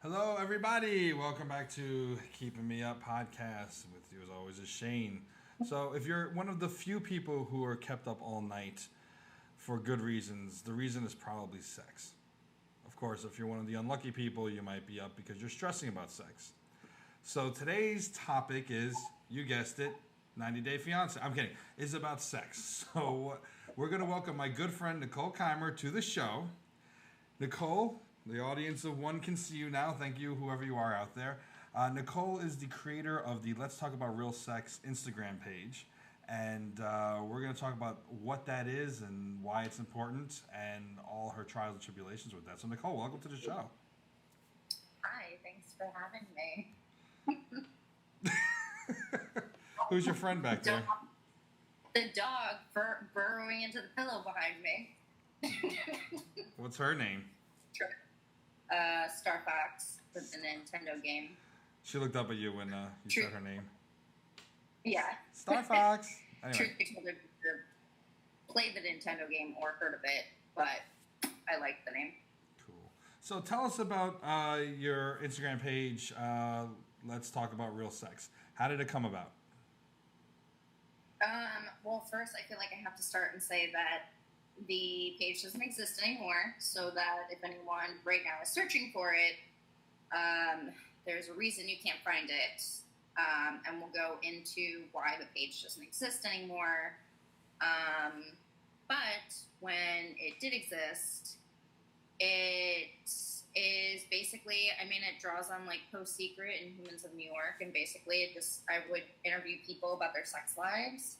Hello, everybody. Welcome back to Keeping Me Up podcast. With you, as always, is Shane. So, if you're one of the few people who are kept up all night for good reasons, the reason is probably sex. Of course, if you're one of the unlucky people, you might be up because you're stressing about sex. So, today's topic is, you guessed it, 90 Day Fiance. I'm kidding. It's about sex. So, we're going to welcome my good friend Nicole Keimer to the show. Nicole, the audience of one can see you now. Thank you, whoever you are out there. Nicole is the creator of the Let's Talk About Real Sex Instagram page. And we're going to talk about what that is and why it's important and all her trials and tribulations with that. So, Nicole, welcome to the show. Hi, thanks for having me. Who's your friend back there? The dog burrowing into the pillow behind me. What's her name? Star Fox with the Nintendo game. She looked up at you when you said her name. Yeah. Star Fox. Anyway. Truth be told, I've played the Nintendo game or heard of it, but I like the name. Cool. So tell us about your Instagram page. Let's talk about real sex. How did it come about? Well, first, I feel like I have to start and say that the page doesn't exist anymore, so that if anyone right now is searching for it, there's a reason you can't find it, and we'll go into why the page doesn't exist anymore. But when it did exist, it is basically, it draws on like Post Secret and Humans of New York, and basically I would interview people about their sex lives,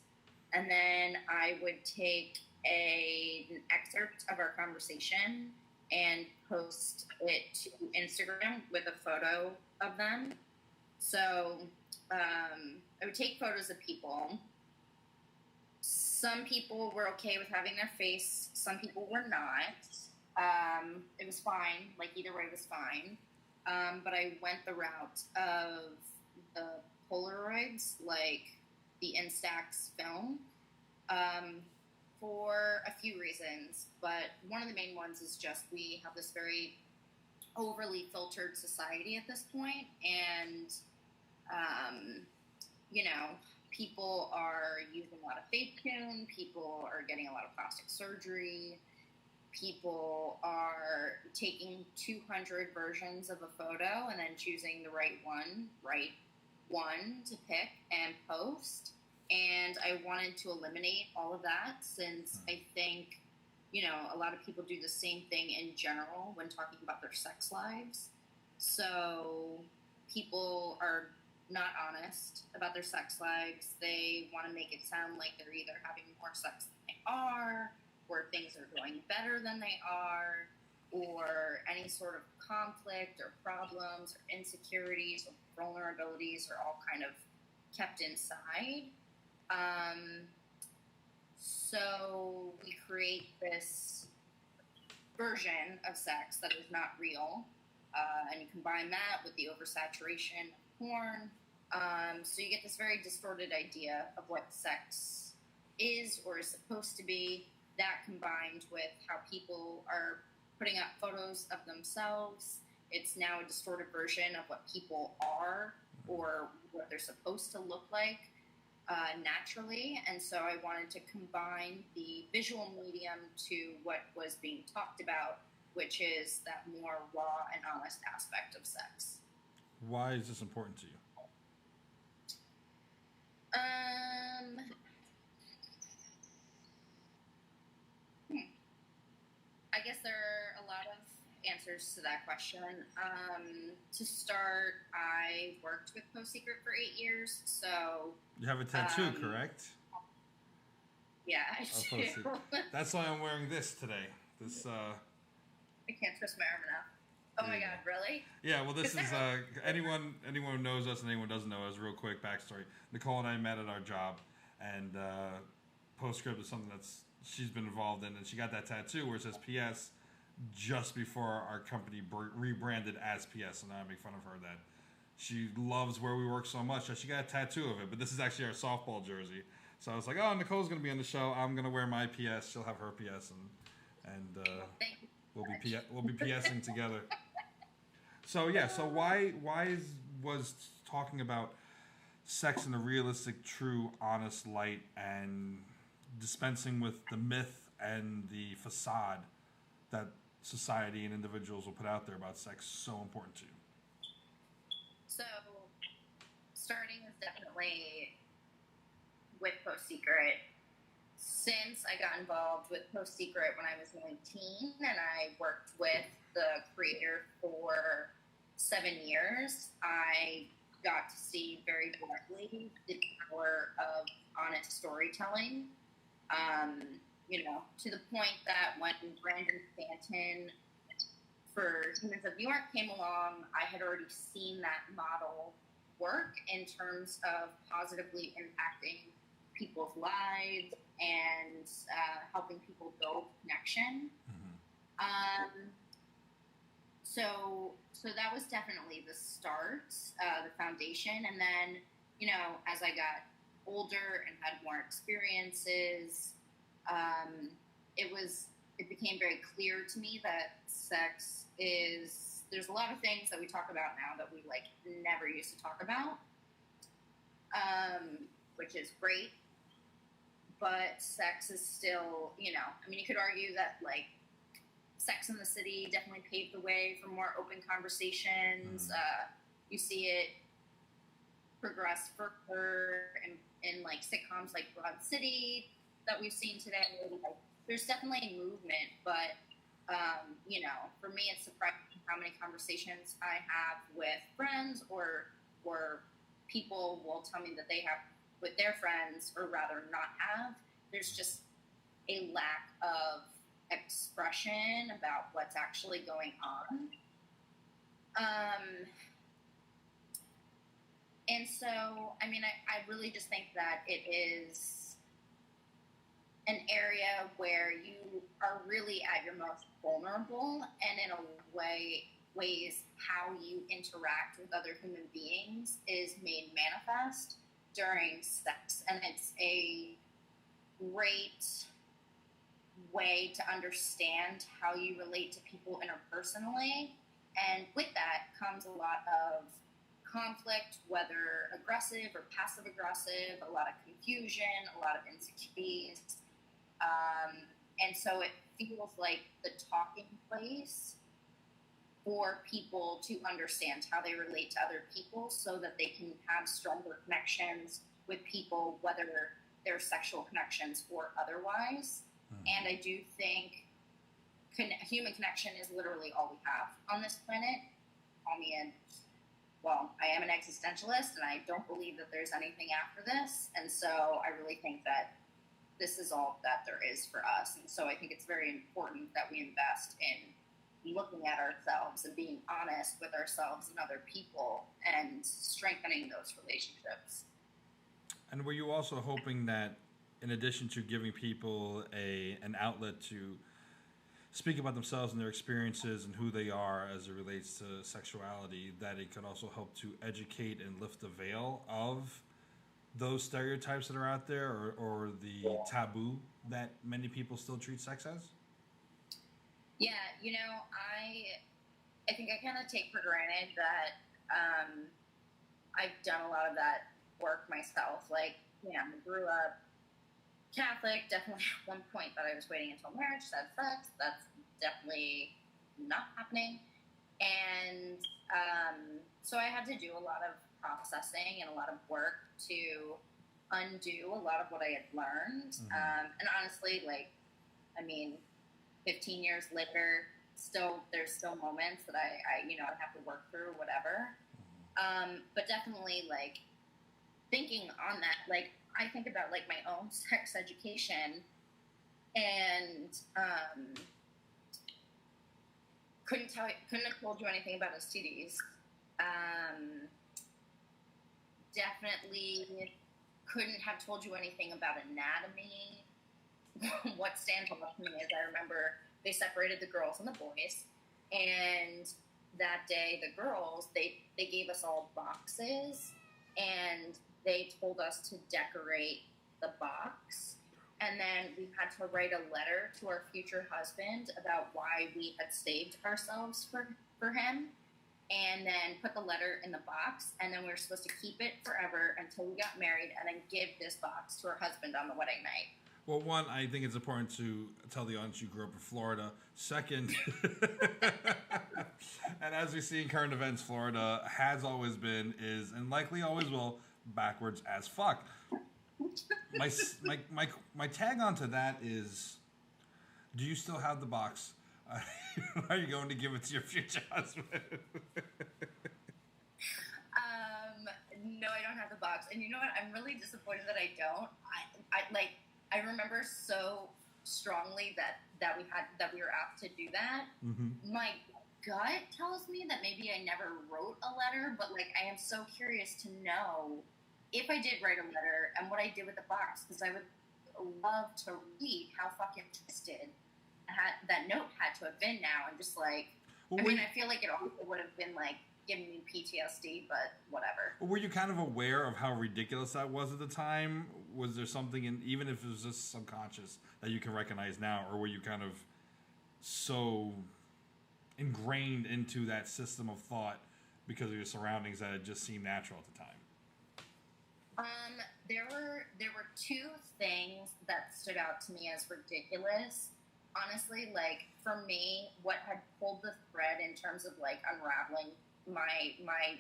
and then I would take an excerpt of our conversation and post it to Instagram with a photo of them. So I would take photos of people. Some people were okay with having their face. Some people were not. It was fine. Like, either way was fine. But I went the route of the Polaroids, like the Instax film, for a few reasons. But one of the main ones is just we have this very overly filtered society at this point, and people are using a lot of Facetune, people are getting a lot of plastic surgery, people are taking 200 versions of a photo and then choosing the right one to pick and post. And I wanted to eliminate all of that, since I think, a lot of people do the same thing in general when talking about their sex lives. So people are not honest about their sex lives. They want to make it sound like they're either having more sex than they are, or things are going better than they are, or any sort of conflict or problems or insecurities or vulnerabilities are all kind of kept inside. So we create this version of sex that is not real, and you combine that with the oversaturation of porn. So you get this very distorted idea of what sex is or is supposed to be. That combined with how people are putting up photos of themselves, it's now a distorted version of what people are or what they're supposed to look like naturally. And so I wanted to combine the visual medium to what was being talked about, which is that more raw and honest aspect of sex. Why is this important to you? I guess there are a lot of answers to that question. To start, I worked with Post Secret for 8 years, so... You have a tattoo, correct? Yeah, I do. That's why I'm wearing this today. This, I can't twist my arm enough. Oh my God, really? Yeah, well, this is, anyone who knows us and anyone who doesn't know us, real quick backstory. Nicole and I met at our job, and Postscript is something she's been involved in, and she got that tattoo where it says PS just before our company rebranded as PS, and I make fun of her that she loves where we work so much that she got a tattoo of it. But this is actually our softball jersey. So I was like, oh, Nicole's going to be on the show. I'm going to wear my PS. She'll have her PS, and we'll be PSing together. So was talking about sex in a realistic, true, honest light and dispensing with the myth and the facade that society and individuals will put out there about sex so important to you? So, starting is definitely with Post Secret. Since I got involved with Post Secret when I was 19 and I worked with the creator for 7 years, I got to see very directly the power of honest storytelling. To the point that when Brandon Stanton for Humans of New York came along, I had already seen that model work in terms of positively impacting people's lives and helping people build connection. Mm-hmm. So that was definitely the start, the foundation. And then, as I got older and had more experiences, it became very clear to me that sex there's a lot of things that we talk about now that we never used to talk about, which is great. But sex is still, you could argue that Sex in the City definitely paved the way for more open conversations. You see it progress further in sitcoms like Broad City that we've seen today. There's definitely a movement, but for me, it's surprising how many conversations I have with friends or people will tell me that they have with their friends, or rather not have. There's just a lack of expression about what's actually going on. And so, I really just think that it is an area where you are really at your most vulnerable, and in a ways how you interact with other human beings is made manifest during sex. And it's a great way to understand how you relate to people interpersonally. And with that comes a lot of conflict, whether aggressive or passive aggressive, a lot of confusion, a lot of insecurities. And so it feels like the talking place for people to understand how they relate to other people so that they can have stronger connections with people, whether they're sexual connections or otherwise. And I do think human connection is literally all we have on this planet. I am an existentialist, and I don't believe that there's anything after this. And so I really think that this is all that there is for us. And so I think it's very important that we invest in looking at ourselves and being honest with ourselves and other people and strengthening those relationships. And were you also hoping that, in addition to giving people an outlet to speak about themselves and their experiences and who they are as it relates to sexuality, that it could also help to educate and lift the veil of those stereotypes that are out there, or the taboo that many people still treat sex as? Yeah, I think I kind of take for granted that I've done a lot of that work myself. I grew up Catholic, definitely at one point thought I was waiting until marriage to have sex. That's definitely not happening. And so I had to do a lot of processing and a lot of work to undo a lot of what I had learned. Mm-hmm. And honestly, 15 years later, there's still moments that I have to work through, whatever. But definitely, thinking on that, I think about my own sex education, and couldn't have told you anything about STDs. Definitely couldn't have told you anything about anatomy. What stands out to me is I remember they separated the girls and the boys, and that day the girls they gave us all boxes, and they told us to decorate the box, and then we had to write a letter to our future husband about why we had saved ourselves for him. and then put the letter in the box, and then we were supposed to keep it forever until we got married, and then give this box to her husband on the wedding night. Well, one, I think it's important to tell the audience you grew up in Florida. Second, and as we see in current events, Florida has always been, is, and likely always will, backwards as fuck. My tag onto that is, do you still have the box? Are you going to give it to your future husband? No, I don't have the box. And you know what? I'm really disappointed that I don't. I remember so strongly that we were asked to do that. Mm-hmm. My gut tells me that maybe I never wrote a letter, but like I am so curious to know if I did write a letter and what I did with the box, because I would love to read how fucking twisted that note had to have been now. And just like, I feel like it also would have been like giving me PTSD, but whatever. Were you kind of aware of how ridiculous that was at the time? Was there something, even if it was just subconscious, that you can recognize now? Or were you kind of so ingrained into that system of thought because of your surroundings that it just seemed natural at the time? There were two things that stood out to me as ridiculous. Honestly, like, for me, what had pulled the thread in terms of, like, unraveling my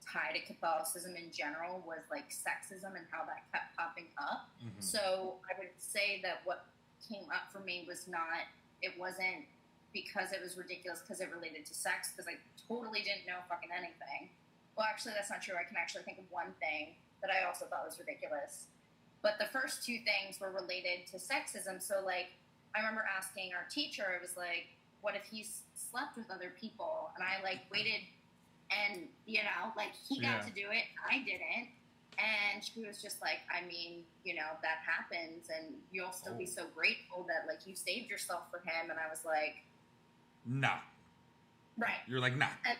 tie to Catholicism in general was, like, sexism and how that kept popping up. Mm-hmm. So I would say that what came up for me was it wasn't because it was ridiculous because it related to sex, because I totally didn't know fucking anything. Well, actually, that's not true. I can actually think of one thing that I also thought was ridiculous. But the first two things were related to sexism. So, like, I remember asking our teacher, I was like, what if he slept with other people? And I, like, waited, and, you know, like, he got to do it, I didn't. And she was just like, I mean, you know, that happens, and you'll still be so grateful that, like, you saved yourself for him. And I was like, nah. Right. You're like, nah. And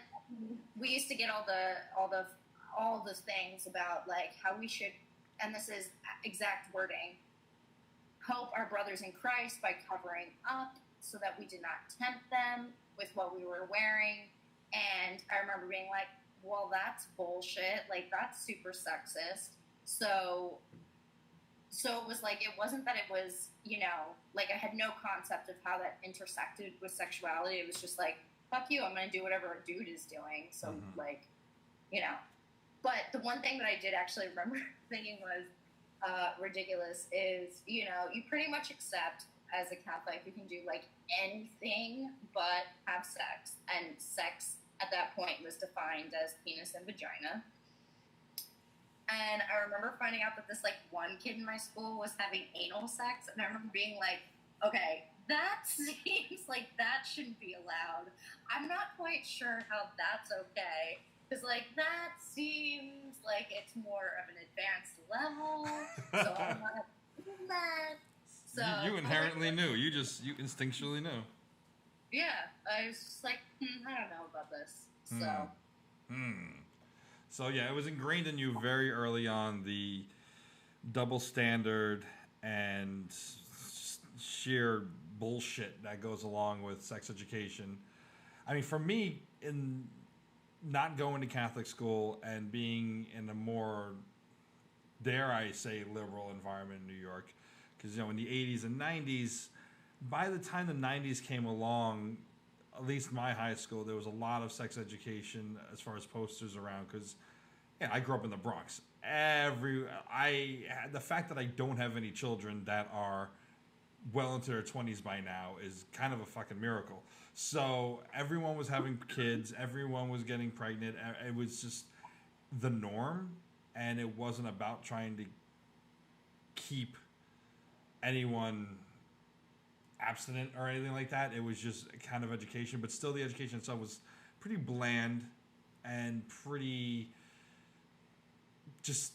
we used to get all the things about, like, how we should, and this is exact wording, help our brothers in Christ by covering up so that we did not tempt them with what we were wearing. And I remember being like, well, that's bullshit. Like, that's super sexist. So it was like, it wasn't that it was, you know, like, I had no concept of how that intersected with sexuality. It was just like, fuck you, I'm going to do whatever a dude is doing. So, like, you know. But the one thing that I did actually remember thinking was ridiculous is, you know, you pretty much accept as a Catholic you can do, like, anything but have sex. And sex at that point was defined as penis and vagina. And I remember finding out that this, like, one kid in my school was having anal sex. And I remember being like, okay, that seems like that shouldn't be allowed. I'm not quite sure how that's okay. Because, like, that seems like it's more of an advanced level. So I'm not doing that. So you inherently knew. You instinctually knew. Yeah. I was just like, I don't know about this. So. So, yeah, it was ingrained in you very early on, the double standard and sheer bullshit that goes along with sex education. I mean, for me, in not going to Catholic school and being in a more, dare I say, liberal environment in New York, because, you know, in the 80s and 90s, by the time the 90s came along, at least my high school, there was a lot of sex education as far as posters around, because I grew up in the Bronx. The fact that I don't have any children that are well into their 20s by now is kind of a fucking miracle. So everyone was having kids, everyone was getting pregnant. It was just the norm, and it wasn't about trying to keep anyone abstinent or anything like that. It was just a kind of education, but still the education itself was pretty bland and pretty just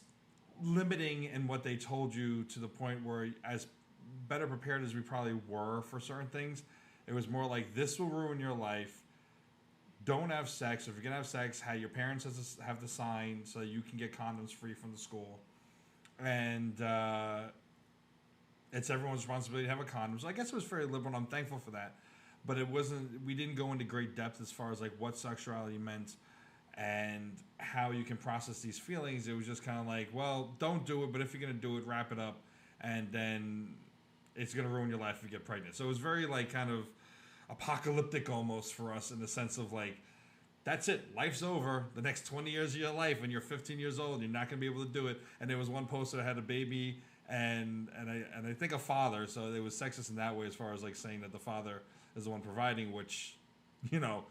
limiting in what they told you, to the point where, as better prepared as we probably were for certain things, it was more like, this will ruin your life. Don't have sex. If you're going to have sex, your parents have to sign so you can get condoms free from the school. And it's everyone's responsibility to have a condom. So I guess it was very liberal, and I'm thankful for that. but it wasn't. We didn't go into great depth as far as like what sexuality meant and how you can process these feelings. It was just kind of like, well, don't do it, but if you're gonna do it, wrap it up, and then it's gonna ruin your life if you get pregnant. So it was very like kind of apocalyptic almost for us in the sense of like, that's it, life's over. The next 20 years of your life, when you're 15 years old, you're not gonna be able to do it. And there was one poster that had a baby and I think a father, so it was sexist in that way as far as like saying that the father is the one providing, which, you know,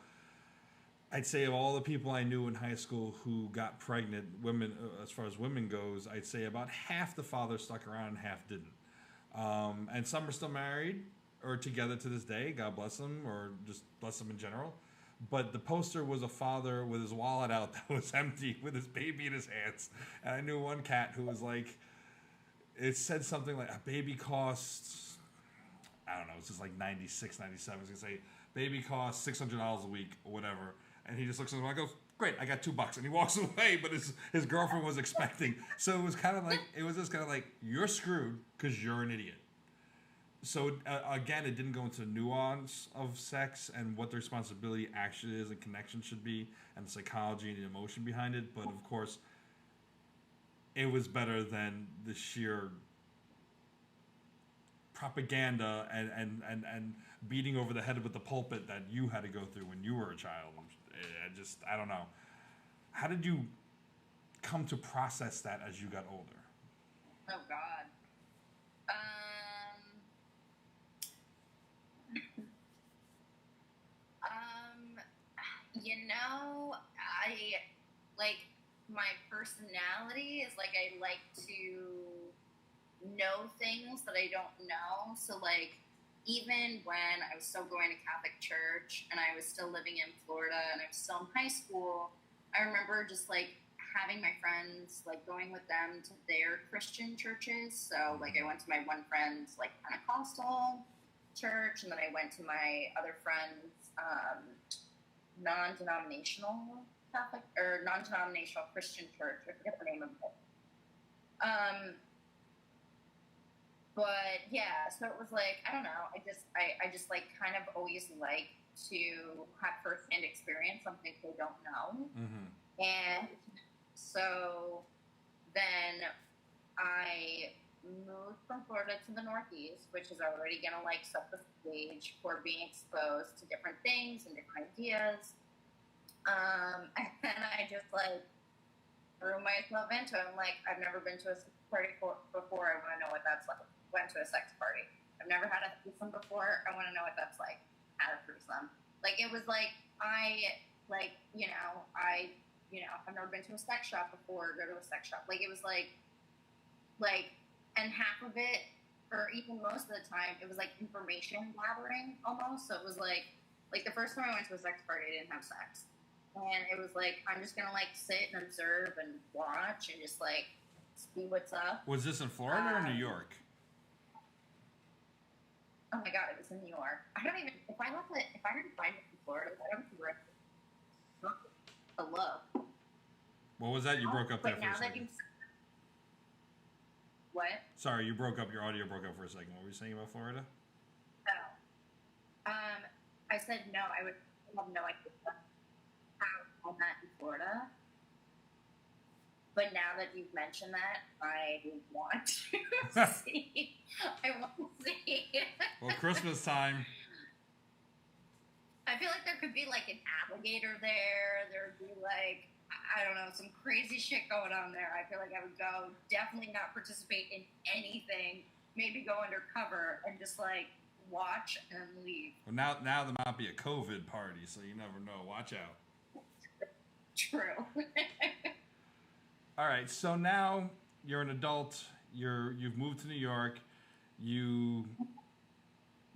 I'd say of all the people I knew in high school who got pregnant, women, as far as women goes, I'd say about half the fathers stuck around and half didn't. And some are still married or together to this day, God bless them, or just bless them in general. But the poster was a father with his wallet out that was empty with his baby in his hands. And I knew one cat who was like, it said something like a baby costs, I don't know, it's just like 96, 97. It's going to say, baby costs $600 a week or whatever. And he just looks at him and goes, great, I got $2. And he walks away, but his girlfriend was expecting. So it was kind of like, it was just kind of like, you're screwed because you're an idiot. So again, it didn't go into the nuance of sex and what the responsibility actually is and connection should be and the psychology and the emotion behind it. But of course, it was better than the sheer propaganda and beating over the head with the pulpit that you had to go through when you were a child. I don't know. How did you come to process that as you got older? Oh, God. You know, I, like, my personality is, like, I like to know things that I don't know. So, like, even when I was still going to Catholic church and I was still living in Florida and I was still in high school, I remember just, like, having my friends, like, going with them to their Christian churches. So, like, I went to my one friend's, like, Pentecostal church, and then I went to my other friend's non-denominational Catholic or non-denominational Christian church. I forget the name of it. But yeah, so it was like, I don't know. I just like kind of always like to have firsthand experience something they don't know. Mm-hmm. And so then I moved from Florida to the Northeast, which is already going to like set the stage for being exposed to different things and different ideas. And I just like threw myself into it. I'm like, I've never been to a sex party before. I want to know what that's like. Went to a sex party. I've never had a threesome before. I want to know what that's like. Had a threesome. Like, it was like, I've never been to a sex shop before, go to a sex shop. Like, it was like, and half of it, or even most of the time, it was like information gathering almost. So it was like the first time I went to a sex party, I didn't have sex. And it was like, I'm just going to like sit and observe and watch and just like see what's up. Was this in Florida or New York? Oh my God, it was in New York. I don't even, if I were to find it in Florida, I don't know where to look. What was that? You broke up there for a second. What? Sorry, you broke up. Your audio broke up for a second. What were you saying about Florida? Oh. I said no, I would have no idea how I met in Florida. But now that you've mentioned that, I want to see. I want to see. Well, Christmas time. I feel like there could be like an alligator there. There would be like, I don't know, some crazy shit going on there. I feel like I would go, definitely not participate in anything. Maybe go undercover and just like watch and leave. Well, now there might be a COVID party, so you never know. Watch out. True. All right, so now you're an adult. You've moved to New York. You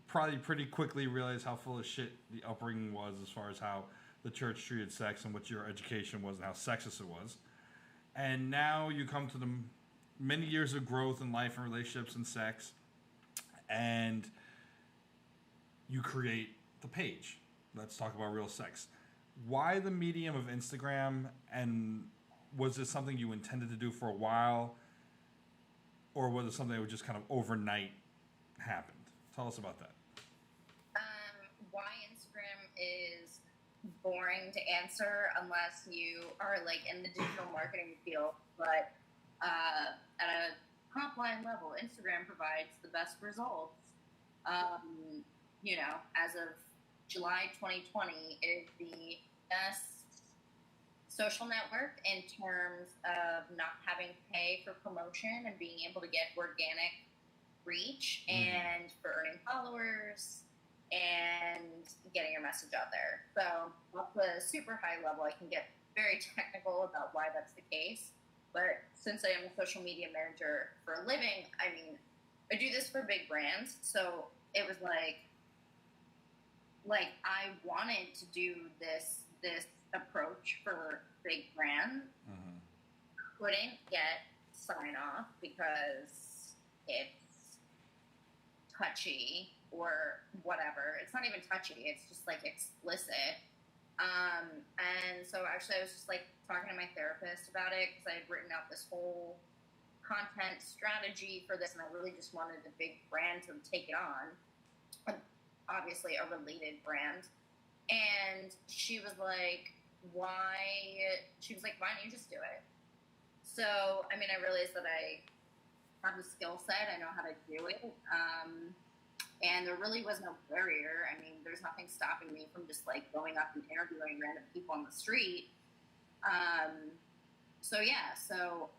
probably pretty quickly realized how full of shit the upbringing was as far as how the church treated sex and what your education was and how sexist it was. And now you come to the many years of growth in life and relationships and sex, and you create the page. Let's talk about real sex. Why the medium of Instagram, and was this something you intended to do for a while, or was it something that would just kind of overnight happened? Tell us about that. Why is boring to answer unless you are like in the digital marketing field, but at a top line level, Instagram provides the best results. As of July 2020, it is the best social network in terms of not having to pay for promotion and being able to get organic reach and for earning followers and getting your message out there. So off a super high level, I can get very technical about why that's the case. But since I am a social media manager for a living, I mean, I do this for big brands. So it was like I wanted to do this approach for big brands. Couldn't get sign off because it's touchy or whatever. It's not even touchy. It's just like explicit. And so actually I was just like talking to my therapist about it because I had written out this whole content strategy for this, and I really just wanted a big brand to take it on. Obviously a related brand. And she was like, why don't you just do it? So, I mean, I realized that I have the skill set. I know how to do it. And there really was no barrier. I mean, there's nothing stopping me from just like going up and interviewing random people on the street. So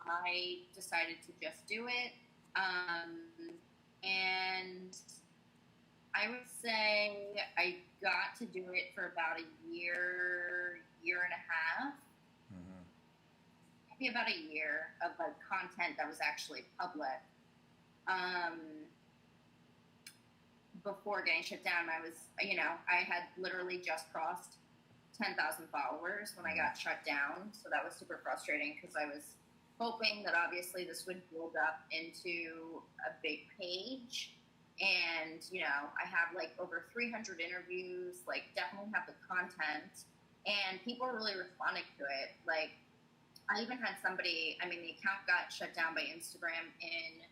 I decided to just do it. And I would say I got to do it for about a year and a half. Maybe about a year of like content that was actually public. Before getting shut down, I had literally just crossed 10,000 followers when I got shut down. So that was super frustrating because I was hoping that obviously this would build up into a big page. And, I have like over 300 interviews, like definitely have the content, and people are really responding to it. Like I even had somebody, the account got shut down by Instagram in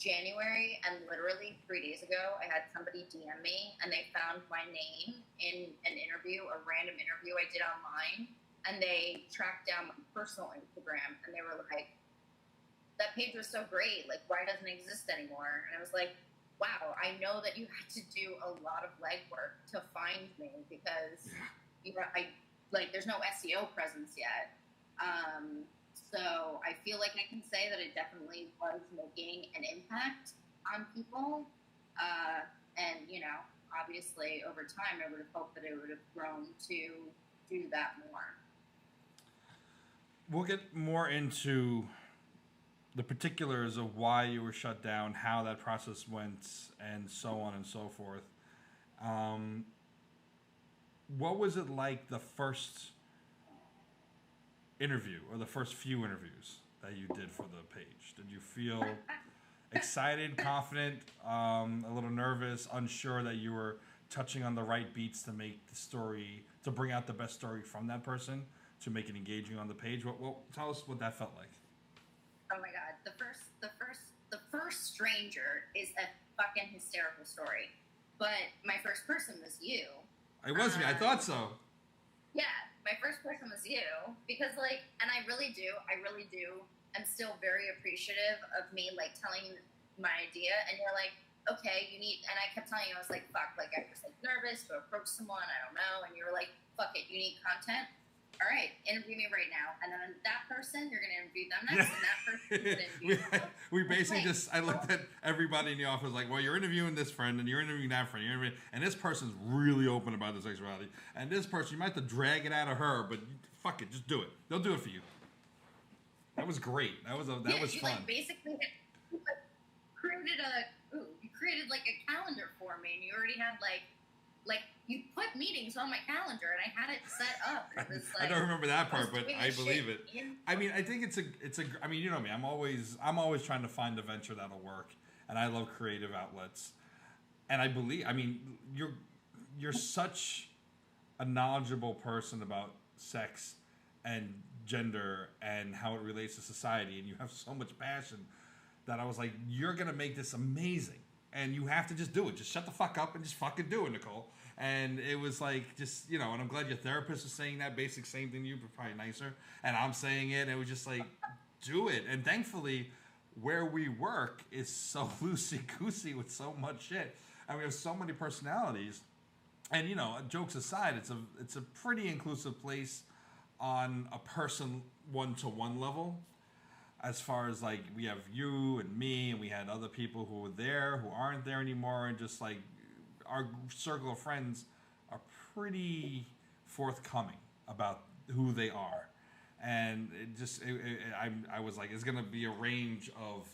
January, and literally 3 days ago, I had somebody DM me, and they found my name in an interview, a random interview I did online, and they tracked down my personal Instagram, and they were like, that page was so great, like, why doesn't it exist anymore? And I was like, wow, I know that you had to do a lot of legwork to find me because, there's no SEO presence yet. So I feel like I can say that it definitely was making an impact on people. And, obviously over time, I would have hoped that it would have grown to do that more. We'll get more into the particulars of why you were shut down, how that process went, and so on and so forth. What was it like the first interview or the first few interviews that you did for the page? Did you feel excited, confident, a little nervous, unsure that you were touching on the right beats to make the story, to bring out the best story from that person, to make it engaging on the page? Tell us what that felt like. Oh my God, the first stranger is a fucking hysterical story. But my first person was you. It was me. I thought so. Yeah, my first person was you because and I really do. I'm still very appreciative of me telling you my idea, and you're like, okay, and I kept telling you, I was like, fuck, I was nervous to approach someone, I don't know, and you were like, fuck it, you need content. All right, interview me right now. And then that person, you're going to interview them next, and that person, you're going to interview them. We basically I looked at everybody in the office like, well, you're interviewing this friend, and you're interviewing that friend, and this person's really open about their sexuality. And this person, you might have to drag it out of her, but fuck it, just do it. They'll do it for you. That was great. That was fun. Basically created a calendar for me, and you already had you put meetings on my calendar, and I had it set up. And it was I don't remember that part, but I believe it. I think it's a. You know me. I'm always trying to find a venture that'll work, and I love creative outlets. And I believe. You're such a knowledgeable person about sex and gender and how it relates to society, and you have so much passion that I was like, you're gonna make this amazing, and you have to just do it. Just shut the fuck up and just fucking do it, Nicole. And it was like, just, and I'm glad your therapist is saying that basic same thing to you, but probably nicer. And I'm saying it, and it was just like, do it. And thankfully, where we work is so loosey-goosey with so much shit. And we have so many personalities. And, jokes aside, it's a pretty inclusive place on a person one-to-one level. As far as, like, we have you and me, and we had other people who were there who aren't there anymore, and just, like, our circle of friends are pretty forthcoming about who they are. And I was like, it's going to be a range of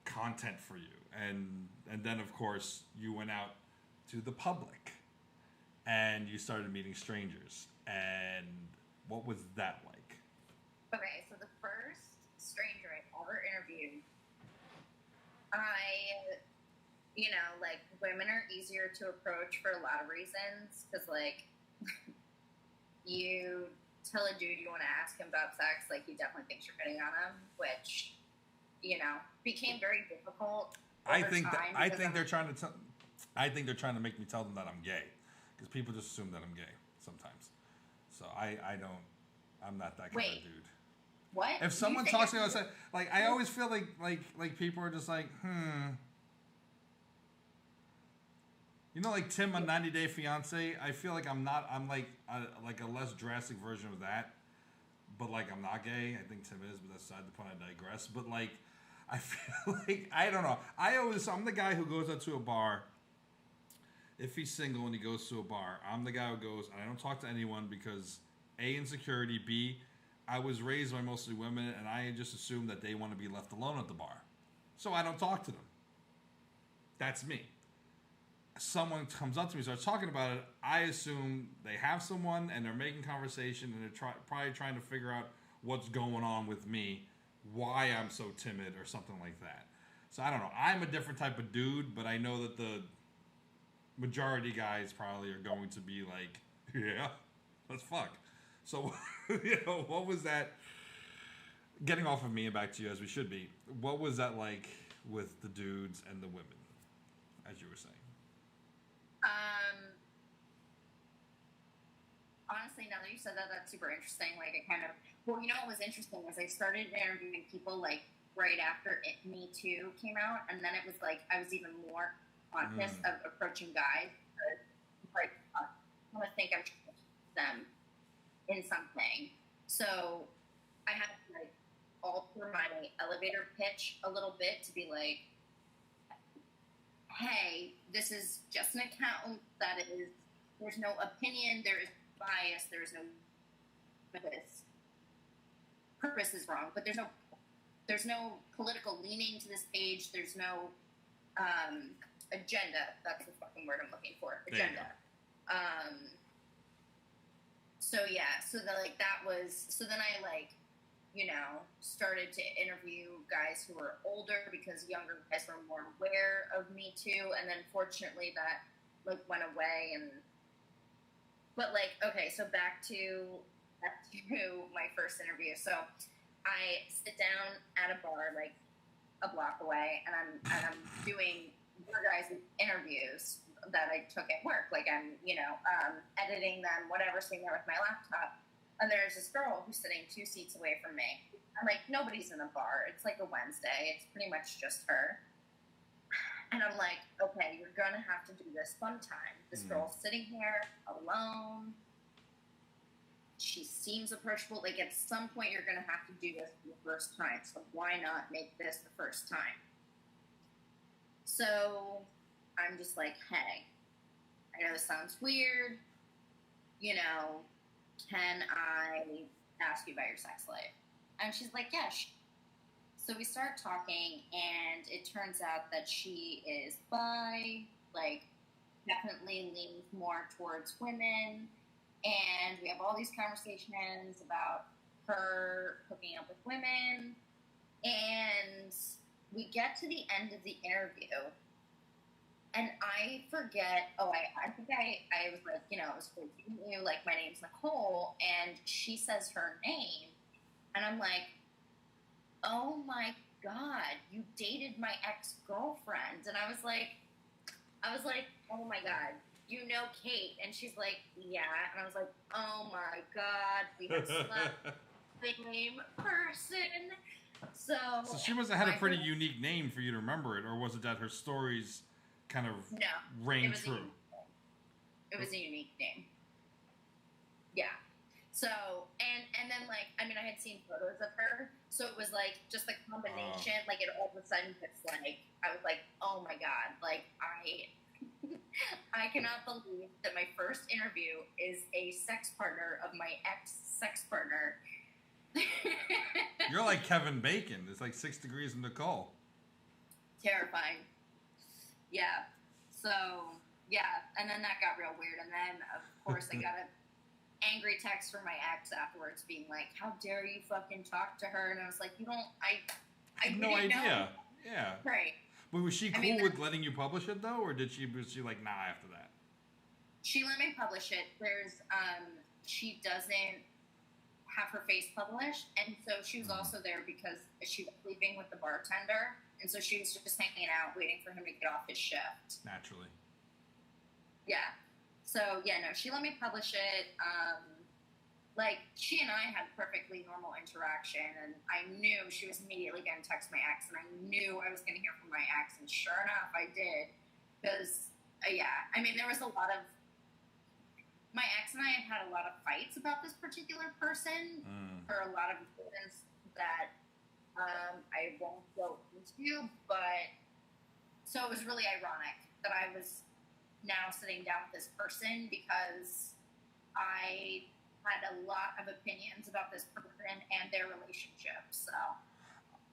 content for you. And then, of course, you went out to the public and you started meeting strangers. And what was that like? Okay, so the first stranger I ever interviewed, like, women are easier to approach for a lot of reasons, because, like, you tell a dude you want to ask him about sex, like, he definitely thinks you're hitting on him, which, became very difficult I think they're trying to make me tell them that I'm gay, because people just assume that I'm gay sometimes. So I'm not that kind of dude. What? If someone talks to me, I always feel like people are just like, like Tim on 90 Day Fiance. I feel like I'm like a less drastic version of that, but like I'm not gay. I think Tim is, but that's beside the point. I digress. But like, I feel like I don't know. I'm the guy who goes out to a bar. If he's single and he goes to a bar, I'm the guy who goes, and I don't talk to anyone because A, insecurity, B, I was raised by mostly women, and I just assume that they want to be left alone at the bar. So I don't talk to them. That's me. Someone comes up to me, starts talking about it, I assume they have someone, and they're making conversation, and they're probably trying to figure out what's going on with me, why I'm so timid, or something like that. So I don't know. I'm a different type of dude, but I know that the majority guys probably are going to be like, yeah, let's fuck. So, what was that, getting off of me and back to you as we should be, what was that like with the dudes and the women, as you were saying? Honestly, now that you said that, that's super interesting. Like, what was interesting was I started interviewing people, like, right after Me Too came out, and then it was like, I was even more conscious of approaching guys, because, like, I want to think I'm trying to them in something. So I had to, like, alter my elevator pitch a little bit to be like, hey, this is just an account there's no opinion, there is bias, there is no purpose is wrong, but there's no political leaning to this page, there's no agenda, that's the fucking word I'm looking for, agenda. So then I started to interview guys who were older, because younger guys were more aware of Me Too, and then fortunately that went away. So back to my first interview. So I sit down at a bar like a block away, and I'm doing your guys' interviews that I took at work. Like, I'm editing them, whatever, sitting there with my laptop. And there's this girl who's sitting 2 seats away from me. I'm like, nobody's in the bar. It's like a Wednesday. It's pretty much just her. And I'm like, okay, you're going to have to do this sometime. This girl's sitting here alone. She seems approachable. Like, at some point, you're going to have to do this for the first time. So why not make this the first time? So I'm just like, hey, I know this sounds weird. Can I ask you about your sex life? And she's like, yeah. So we start talking, and it turns out that she is bi, like, definitely leans more towards women. And we have all these conversations about her hooking up with women. And we get to the end of the interview, and I forget, I think I was like, it was for you, like, my name's Nicole, and she says her name, and I'm like, oh my God, you dated my ex-girlfriend. And I was like, oh my God, you know Kate? And she's like, yeah. And I was like, oh my God, we have slept the same person. So she must have had a pretty unique name for you to remember it, or was it that her stories kind of rang true? It was a unique name. Yeah. So, and then, like, I mean, I had seen photos of her, so it was, like, just the combination, like, it all of a sudden just, like, I was like, oh, my God, like, I cannot believe that my first interview is a sex partner of my ex-sex partner. You're like Kevin Bacon. It's like 6 Degrees of Nicole. Terrifying. Yeah. So, yeah, and then that got real weird, and then, of course, I got a angry text from my ex afterwards being like, how dare you fucking talk to her? And I was like, you don't, I had no idea. Know. Yeah. Right. But was she cool with letting you publish it though? Or was she like, nah, after that? She let me publish it. She doesn't have her face published. And so she was also there because she was sleeping with the bartender. And so she was just hanging out waiting for him to get off his shift. Naturally. Yeah. So, yeah, no, she let me publish it. Like, she and I had perfectly normal interaction, and I knew she was immediately going to text my ex, and I knew I was going to hear from my ex, and sure enough, I did. Because, yeah, I mean, there was a lot of... My ex and I had a lot of fights about this particular person for a lot of reasons that I won't go into, but... So it was really ironic that I was now sitting down with this person because I had a lot of opinions about this person and their relationship. So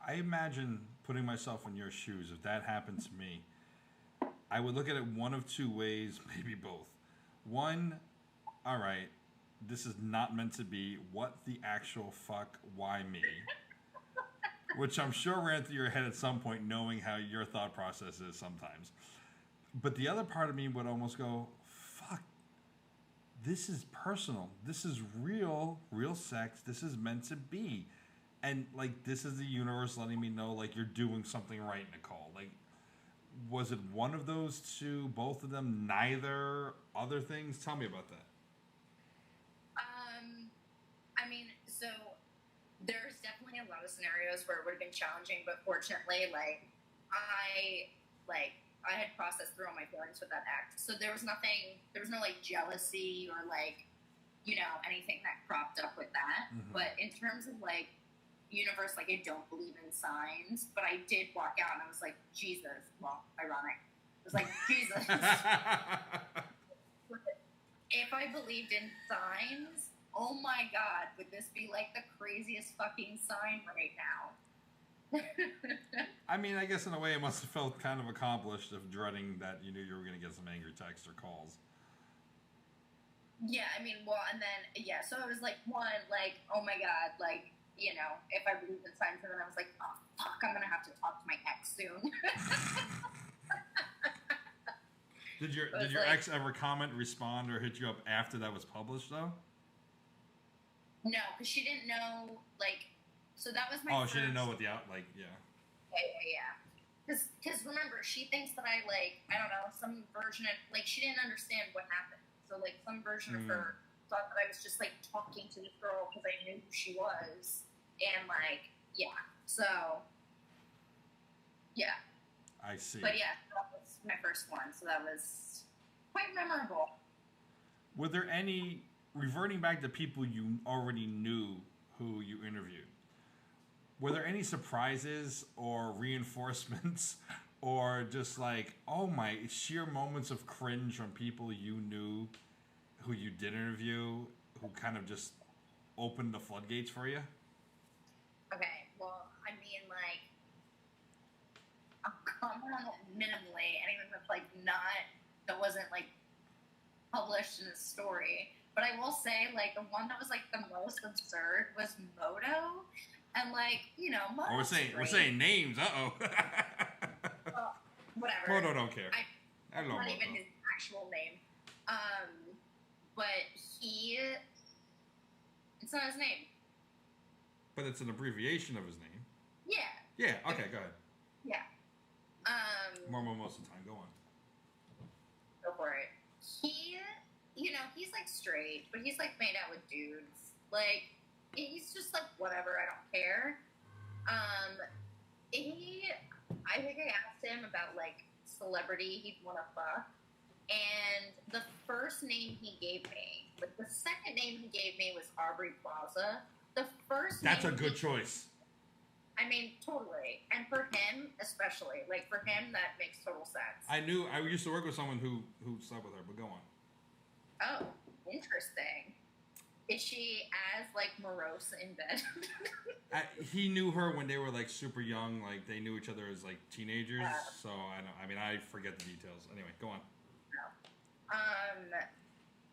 I imagine putting myself in your shoes. If that happened to me, I would look at it one of two ways, maybe both. One, all right, this is not meant to be. What the actual fuck? Why me? Which I'm sure ran through your head at some point, knowing how your thought process is sometimes. But the other part of me would almost go, fuck, this is personal. This is real sex. This is meant to be. And, like, this is the universe letting me know, like, you're doing something right, Nicole. Like, was it one of those two, both of them, neither, other things? Tell me about that. I mean, so there's definitely a lot of scenarios where it would have been challenging, but fortunately, I had processed through all my feelings with that act. So there was no like jealousy or like, you know, anything that cropped up with that. Mm-hmm. But in terms of like universe, like I don't believe in signs, but I did walk out and I was like, Jesus, well, ironic. I was like, Jesus. If I believed in signs, oh my God, would this be like the craziest fucking sign right now? I mean, I guess in a way it must have felt kind of accomplished of dreading that you knew you were going to get some angry texts or calls. Yeah, I mean, well, and then, yeah, so it was like, one, like, oh my God, like, you know, if I believed in signs, and then I was like, oh, fuck, I'm going to have to talk to my ex soon. Did your ex ever comment, respond, or hit you up after that was published, though? No, because she didn't know, like, so that was my first... she didn't know what the yeah. Yeah. Because remember, she thinks that I don't know, some version of, like, she didn't understand what happened. So, like, some version of her thought that I was just, like, talking to this girl because I knew who she was. And, like, yeah. So, yeah. I see. But, yeah, that was my first one. So that was quite memorable. Were there any, reverting back to people you already knew who you interviewed, were there any surprises or reinforcements or just like, oh my, sheer moments of cringe from people you knew who you did interview who kind of just opened the floodgates for you? Okay, well, I mean, like, I'll comment on it minimally, anything that's, like, that wasn't, like, published in a story. But I will say, like, the one that was, like, the most absurd was Moto. And, like, you know, Moto's we're saying names, uh-oh. Whatever. Moto don't care. I love Moto. Not even his actual name. But it's not his name. But it's an abbreviation of his name. Yeah. Yeah, okay, go ahead. Yeah. More most of the time, go on. Go for it. He, he's like straight, but he's like made out with dudes. Like, he's just like, whatever, I don't care. I think I asked him about like celebrity he'd want to fuck, and the first name he gave me, like the second name he gave me was Aubrey Plaza. The first That's name a good choice. I mean, totally. And for him, especially. Like, for him, that makes total sense. I used to work with someone who slept with her, but go on. Oh, interesting. Is she as, like, morose in bed? He knew her when they were, like, super young. Like, they knew each other as, like, teenagers. So, I forget the details. Anyway, go on. No.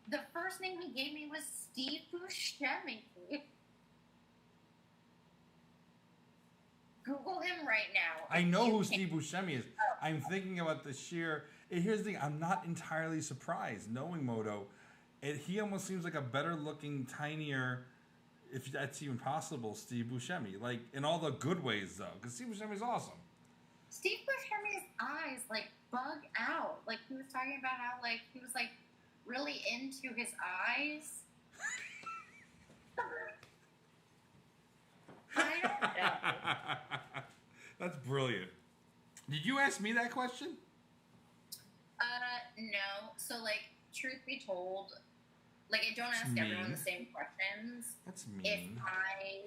The first name he gave me was Steve Buscemi. Google him right now. I know who Steve Buscemi is. I'm thinking about the sheer... Here's the thing. I'm not entirely surprised, knowing Moto. He almost seems like a better-looking, tinier, if that's even possible, Steve Buscemi. Like, in all the good ways, though. Because Steve Buscemi's awesome. Steve Buscemi's eyes, like, bug out. Like, he was talking about how, like, he was, like, really into his eyes. I don't know. That's brilliant. Did you ask me that question? No. So, like, truth be told, like, I don't ask everyone the same questions. That's mean. If I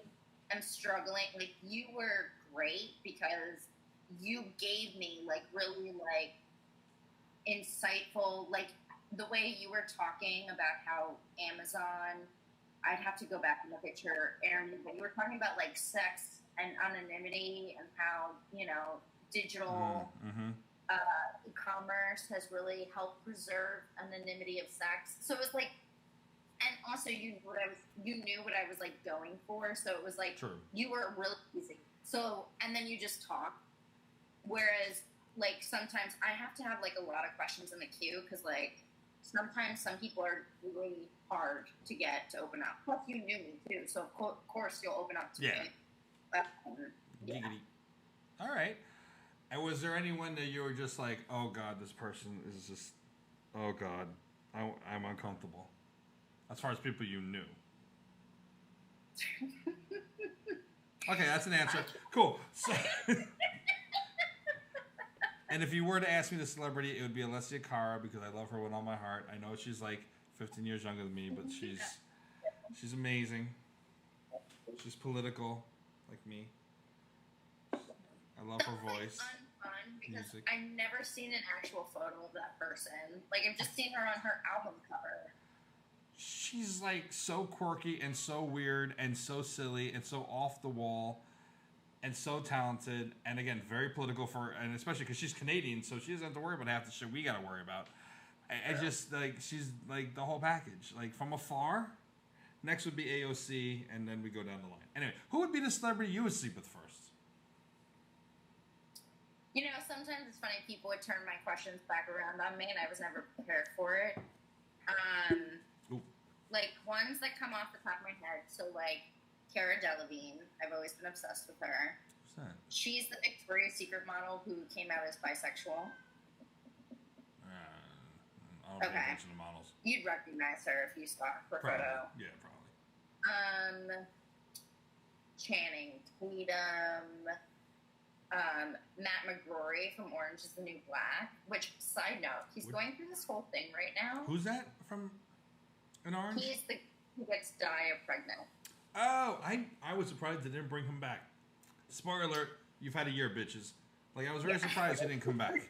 am struggling, like, you were great because you gave me, like, really, like, insightful, like, the way you were talking about how Amazon... I'd have to go back and look at your interview, but you were talking about, like, sex and anonymity and how, digital e-commerce has really helped preserve anonymity of sex. So it was like, and also you knew what I was, like, going for. So it was like, True. You were really easy. So, and then you just talk. Whereas, like, sometimes I have to have, like, a lot of questions in the queue because, like, sometimes some people are really hard to get to open up. Plus, you knew me too, so of course you'll open up to me. Yeah. All right. And was there anyone that you were just like, oh God, this person is just, oh God, I'm uncomfortable? As far as people you knew. Okay, that's an answer. Cool. So, and if you were to ask me the celebrity, it would be Alessia Cara because I love her with all my heart. I know she's like 15 years younger than me, but she's amazing. She's political, like me. I love her voice. Unfun because Music. I've never seen an actual photo of that person. Like, I've just seen her on her album cover. She's like so quirky and so weird and so silly and so off the wall. And so talented, and again, very political and especially because she's Canadian, so she doesn't have to worry about half the shit we got to worry about. And just, like, she's, like, the whole package. Like, from afar, next would be AOC, and then we go down the line. Anyway, who would be the celebrity you would sleep with first? Sometimes it's funny, people would turn my questions back around on me, and I was never prepared for it. Like, ones that come off the top of my head, so, like, Cara Delevingne. I've always been obsessed with her. Who's that? She's the Victoria's Secret model who came out as bisexual. I don't pay attention to models. You'd recognize her if you saw her Probably. photo. Yeah, probably. Channing Tatum. Matt McGrory from Orange is the New Black. Which, side note, he's going through this whole thing right now. Who's that from an Orange? He's the who gets Daya pregnant. Oh, I was surprised they didn't bring him back. Spoiler alert, you've had a year, bitches. Like, I was very surprised he didn't come back.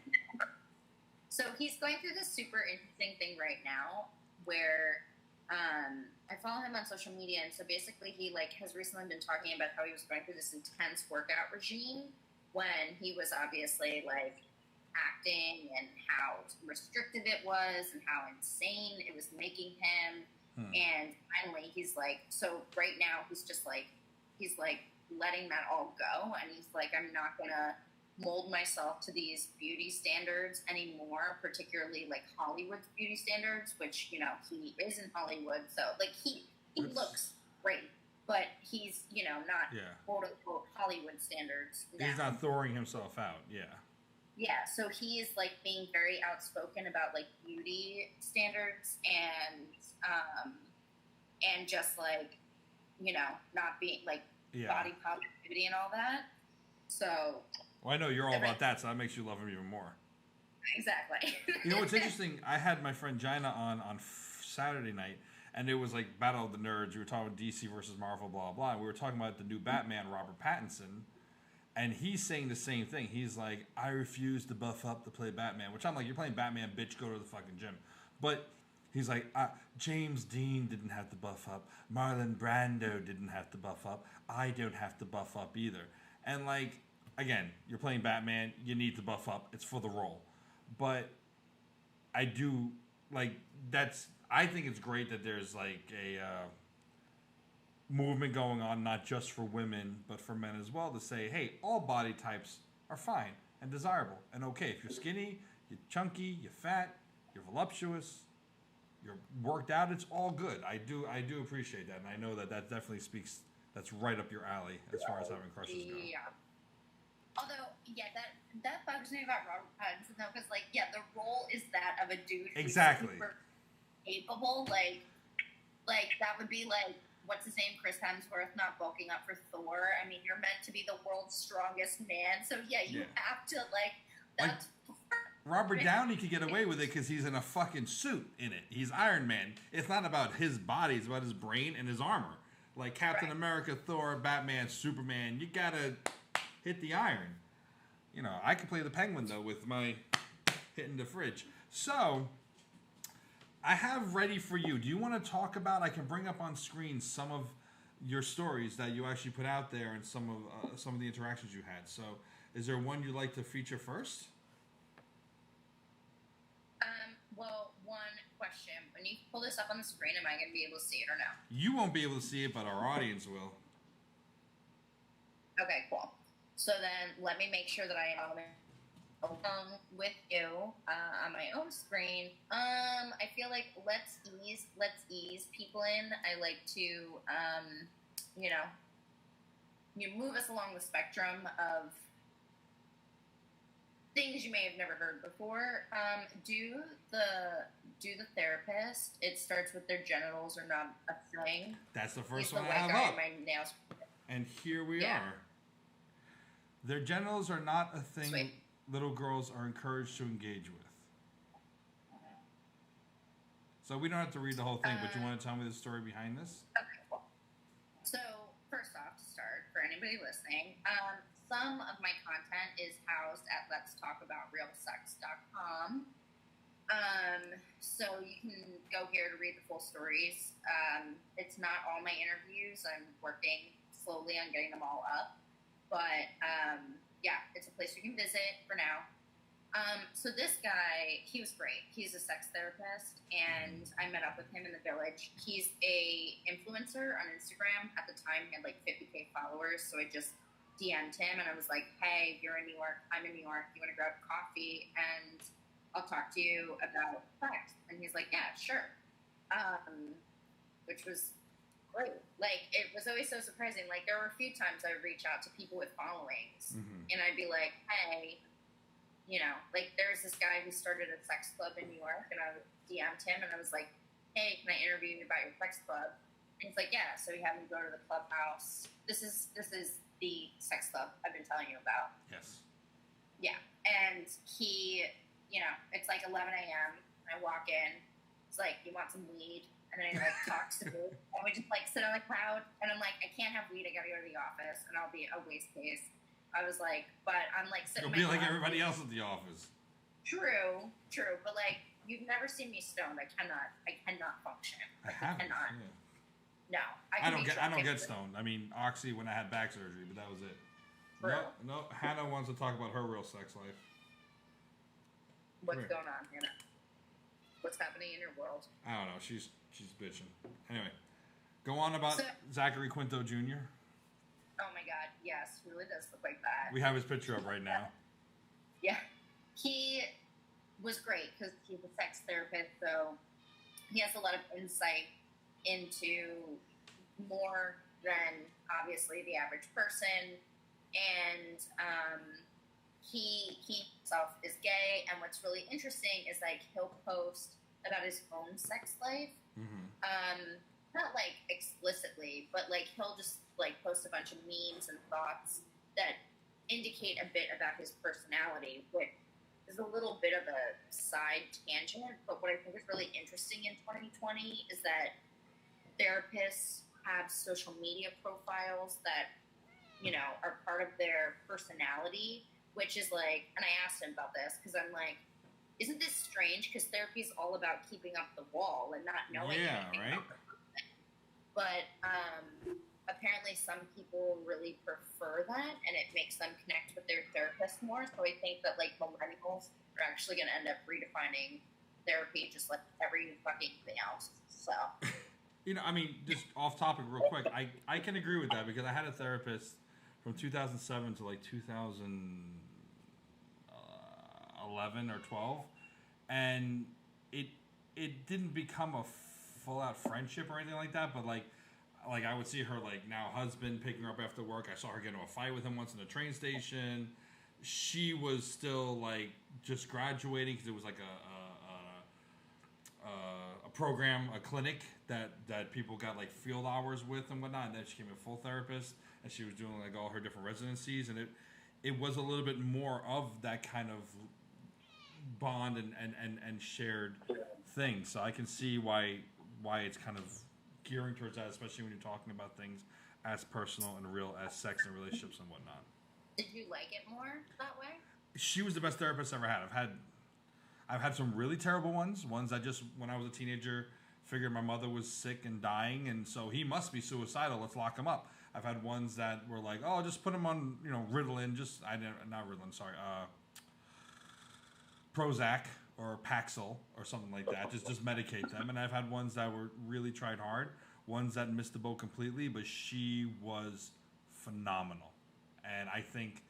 So he's going through this super interesting thing right now where I follow him on social media, and so basically he, like, has recently been talking about how he was going through this intense workout regime when he was obviously, like, acting, and how restrictive it was and how insane it was making him. And finally, he's like, so right now, he's letting that all go. And he's like, I'm not going to mold myself to these beauty standards anymore, particularly like Hollywood's beauty standards, which, he is in Hollywood. So, like, he looks great, but he's, not quote unquote Hollywood standards now. He's not throwing himself out. Yeah. Yeah, so he is like being very outspoken about like beauty standards and just like, you know, not being like body positivity and all that. So well, I know you're all about that, so that makes you love him even more. Exactly. You know what's interesting? I had my friend Gina on Saturday night, and it was like Battle of the Nerds. We were talking about DC versus Marvel, blah blah. And we were talking about the new Batman, Robert Pattinson, and he's saying the same thing. He's like, I refuse to buff up to play Batman, which I'm like, you're playing Batman, bitch. Go to the fucking gym. But he's like, James Dean didn't have to buff up. Marlon Brando didn't have to buff up. I don't have to buff up either. And like, again, you're playing Batman. You need to buff up. It's for the role. But I do like that's. I think it's great that there's like a movement going on, not just for women but for men as well, to say, hey, all body types are fine and desirable and okay. If you're skinny, you're chunky, you're fat, you're voluptuous, you're worked out, it's all good. I do appreciate that, and I know that definitely speaks. That's right up your alley as far as having crushes go. Yeah. Although, yeah, that bugs me about Robert Pattinson though, because like, yeah, the role is that of a dude who's super capable. Like that would be like, what's his name, Chris Hemsworth, not bulking up for Thor. I mean, you're meant to be the world's strongest man, so yeah, you have to like. That's Robert Downey could get away with it because he's in a fucking suit in it. He's Iron Man. It's not about his body; it's about his brain and his armor. Like Captain America, Thor, Batman, Superman, you gotta hit the iron. You know, I could play the Penguin though with my hitting the fridge. So I have ready for you. Do you want to talk about? I can bring up on screen some of your stories that you actually put out there and some of the interactions you had. So, is there one you'd like to feature first? Well, one question. When you pull this up on the screen, am I going to be able to see it or no? You won't be able to see it, but our audience will. Okay, cool. So then let me make sure that I am along with you on my own screen. I feel like let's ease people in. I like to, you know, you move us along the spectrum of things you may have never heard before. Do the therapist. It starts with their genitals are not a thing. That's the first one I have up. My nails. And here we are. Their genitals are not a thing. Sweet. Little girls are encouraged to engage with. So we don't have to read the whole thing, but you want to tell me the story behind this? Okay, cool. So first off, to start, for anybody listening, some of my content is housed at letstalkaboutrealsex.com. So you can go here to read the full stories. It's not all my interviews. I'm working slowly on getting them all up. But, yeah, it's a place you can visit for now. So this guy, he was great. He's a sex therapist, and I met up with him in the Village. He's a influencer on Instagram. At the time, he had like 50K followers, so I just DM'd him, and I was like, hey, you're in New York, I'm in New York, you want to grab coffee, and I'll talk to you about sex. And he's like, yeah, sure. Which was great. Like, it was always so surprising. Like, there were a few times I would reach out to people with followings, and I'd be like, hey, you know, like, there's this guy who started a sex club in New York, and I DM'd him, and I was like, hey, can I interview you about your sex club? And he's like, yeah. So he had me go to the clubhouse. This is the sex club I've been telling you about. Yes. Yeah. And he, you know, it's like 11 a.m. I walk in. It's like, you want some weed? And then he like talks to me. And we just like sit on the cloud. And I'm like, I can't have weed. I gotta go to the office. And I'll be a waste case. I was like, but I'm like sitting. You'll be like everybody else at the office. True. But like, you've never seen me stoned. I cannot function. I haven't. Cannot. Yeah. No, I don't get stoned. I mean, Oxy when I had back surgery, but that was it. No. Hannah wants to talk about her real sex life. What's going on, Hannah? What's happening in your world? I don't know. She's bitching. Anyway, go on about Zachary Quinto Jr. Oh my God, yes, he really does look like that. We have his picture up right now. Yeah, he was great because he's a sex therapist, so he has a lot of insight into more than obviously the average person, and he himself is gay, and what's really interesting is like he'll post about his own sex life. Not like explicitly, but like he'll just like post a bunch of memes and thoughts that indicate a bit about his personality, which is a little bit of a side tangent. But what I think is really interesting in 2020 is that therapists have social media profiles that, you know, are part of their personality, which is like, and I asked him about this because I'm like, isn't this strange? Because therapy is all about keeping up the wall and not knowing anything about the person. But apparently some people really prefer that, and it makes them connect with their therapist more. So I think that like millennials are actually going to end up redefining therapy just like every fucking thing else. So, you know, I mean, just off topic real quick, I can agree with that because I had a therapist from 2007 to like 2011 or 12, and it didn't become a full out friendship or anything like that, but like I would see her like now husband picking her up after work. I saw her get into a fight with him once in the train station. She was still like just graduating because it was like a program, a clinic that people got like field hours with and whatnot. And then she became a full therapist, and she was doing like all her different residencies, and it was a little bit more of that kind of bond and shared thing. So I can see why it's kind of gearing towards that, especially when you're talking about things as personal and real as sex and relationships and whatnot. Did you like it more that way? She was the best therapist I ever had. I've had some really terrible ones that just when I was a teenager figured my mother was sick and dying, and so he must be suicidal. Let's lock him up. I've had ones that were like, oh, just put him on, you know, Ritalin. Not Ritalin. Sorry, Prozac or Paxil or something like that. Just medicate them. And I've had ones that were really tried hard, ones that missed the boat completely, but she was phenomenal. And I think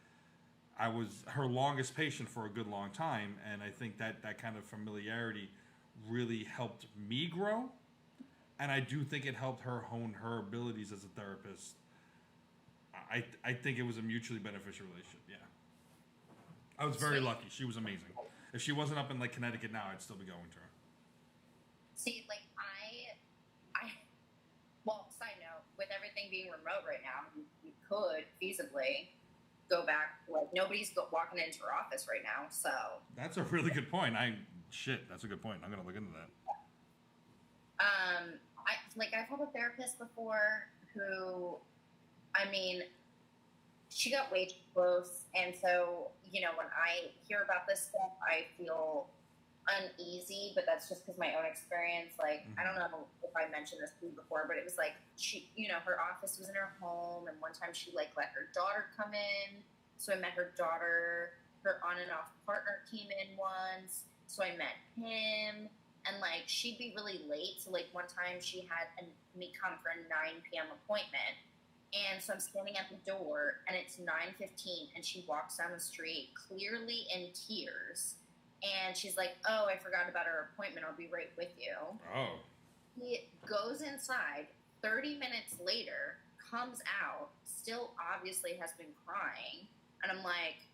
I was her longest patient for a good long time, and I think that kind of familiarity really helped me grow. And I do think it helped her hone her abilities as a therapist. I think it was a mutually beneficial relationship, yeah. I was very lucky. She was amazing. If she wasn't up in like Connecticut now, I'd still be going to her. See, like well, side note, with everything being remote right now, you could feasibly go back. Like nobody's walking into her office right now, so that's a really good point. That's a good point. I'm gonna look into that. I've had a therapist before who, I mean, she got way too close, and so, you know, when I hear about this stuff, I feel uneasy, but that's just because my own experience. Like, I don't know if I mentioned this to you before, but it was like she, you know, her office was in her home, and one time she like let her daughter come in, so I met her daughter. Her on and off partner came in once, so I met him, and like she'd be really late. So like one time she had me come for a 9 p.m. appointment. And so I'm standing at the door, and it's 9:15, and she walks down the street, clearly in tears. And she's like, oh, I forgot about our appointment. I'll be right with you. Oh. He goes inside, 30 minutes later, comes out, still obviously has been crying. And I'm like,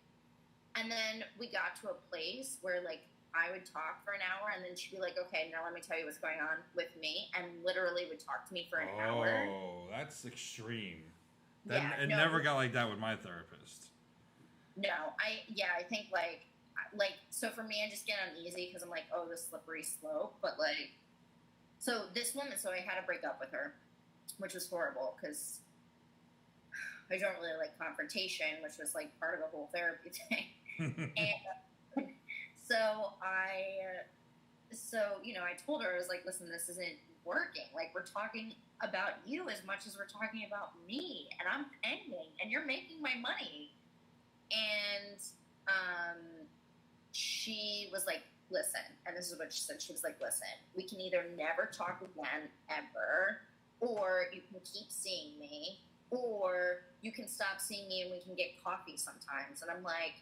and then we got to a place where, like, I would talk for an hour, and then she'd be like, okay, now let me tell you what's going on with me, and literally would talk to me for an hour. Oh, that's extreme. Never got like that with my therapist. No, I think, like, so for me, I just get uneasy because I'm like, oh, the slippery slope, but, like, so this woman, so I had to break up with her, which was horrible, because I don't really like confrontation, which was, like, part of the whole therapy thing, and So, you know, I told her, I was like, listen, this isn't working. Like, we're talking about you as much as we're talking about me, and I'm paying, and you're making my money. And she was like, listen, and this is what she said. She was like, listen, we can either never talk again, ever, or you can keep seeing me, or you can stop seeing me and we can get coffee sometimes. And I'm like,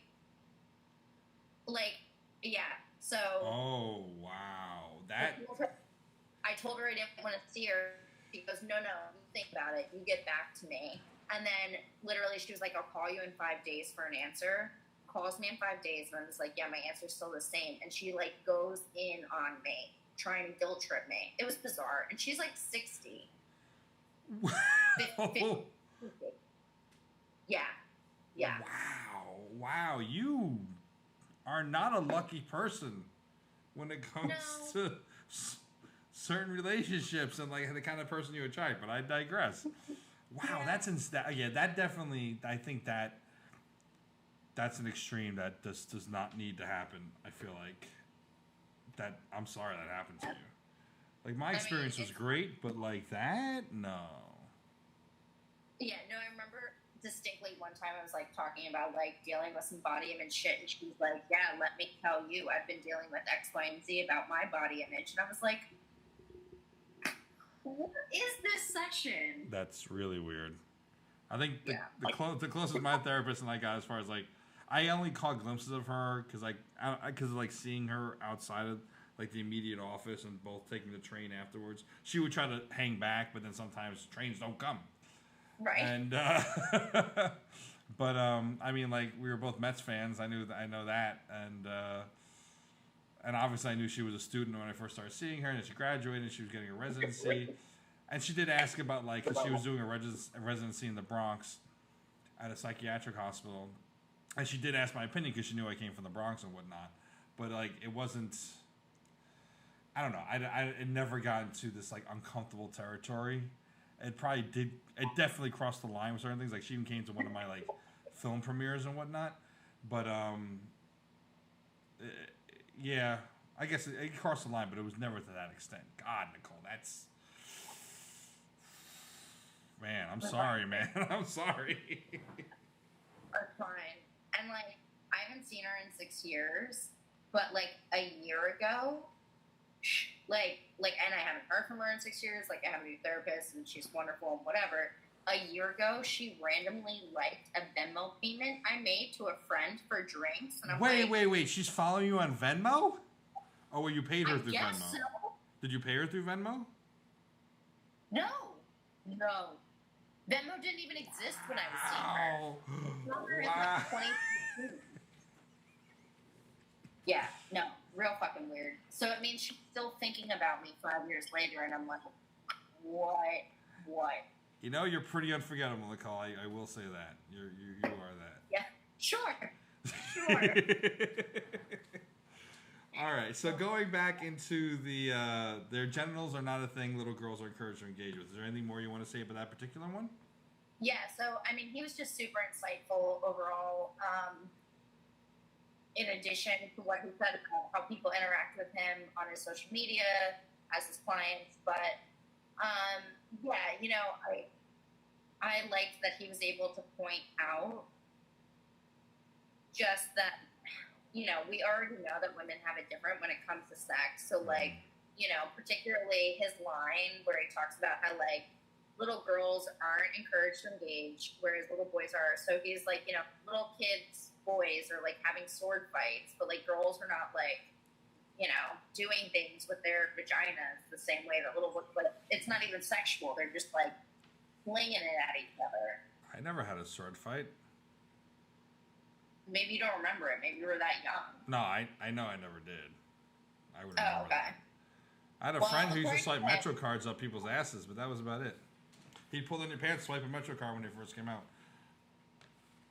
yeah. So. Oh, wow. I told her I didn't want to see her. She goes, no, you think about it. You get back to me. And then literally she was like, I'll call you in 5 days for an answer. calls me in 5 days, and I was like, yeah, my answer's still the same. And she, like, goes in on me, trying to guilt trip me. It was bizarre. And she's, like, 60. Yeah. Yeah. Wow. You are not a lucky person when it comes to certain relationships and, like, the kind of person you attract. But I digress. Wow, that's that definitely. I think that's an extreme that does not need to happen. I feel like that. I'm sorry that happened to you. Like, my experience was great, but like that, no. Yeah, no, I remember distinctly one time I was, like, talking about, like, dealing with some body image shit, and she was like, yeah, let me tell you, I've been dealing with X, Y, and Z about my body image. And I was like, what is this session? That's really weird. I think the closest my therapist and I got, as far as, like, I only caught glimpses of her because like seeing her outside of, like, the immediate office and both taking the train afterwards. She would try to hang back, but then sometimes trains don't come. Right. And but I mean, like, we were both Mets fans. I know that, and obviously I knew she was a student when I first started seeing her, and she graduated and she was getting a residency. And she did ask about, like, because she was doing a residency in the Bronx at a psychiatric hospital. And she did ask my opinion because she knew I came from the Bronx and whatnot. But, like, it wasn't, I don't know. It never got into this, like, uncomfortable territory. It definitely crossed the line with certain things. Like, she even came to one of my, like, film premieres and whatnot. But, yeah, I guess it crossed the line, but it was never to that extent. God, Nicole, that's... Man, I'm sorry, man. I'm sorry. That's fine. And, like, I haven't seen her in 6 years, but, like, a year ago, and I haven't heard from her in 6 years. Like, I have a new therapist, and she's wonderful and whatever. A year ago, she randomly liked a Venmo payment I made to a friend for drinks. And I'm wait. She's following you on Venmo? Or you paid her through Venmo? So. Did you pay her through Venmo? No. Venmo didn't even exist when I was seeing her. Wow. Like 2015. Yeah, no, real fucking weird. So it means she's still thinking about me 5 years later, and I'm like, what? You know, you're pretty unforgettable, Nicole. I will say that. You are that. Yeah, sure. All right, so going back into their genitals are not a thing little girls are encouraged to engage with. Is there anything more you want to say about that particular one? Yeah, so, I mean, he was just super insightful overall. In addition to what he said about how people interact with him on his social media as his clients. But, yeah, you know, I liked that he was able to point out just that, you know, we already know that women have it different when it comes to sex. So, like, you know, particularly his line where he talks about how, like, little girls aren't encouraged to engage, whereas little boys are. So he's like, you know, little kids, boys are, like, having sword fights, but, like, girls are not, like, you know, doing things with their vaginas the same way that little boys, but it's not even sexual. They're just, like, flinging it at each other. I never had a sword fight. Maybe you don't remember it. Maybe you were that young. No, I know I never did. I would remember that. I had a friend who used to swipe Metro cards up people's asses, but that was about it. He'd pull in your pants, swipe a Metro card when they first came out.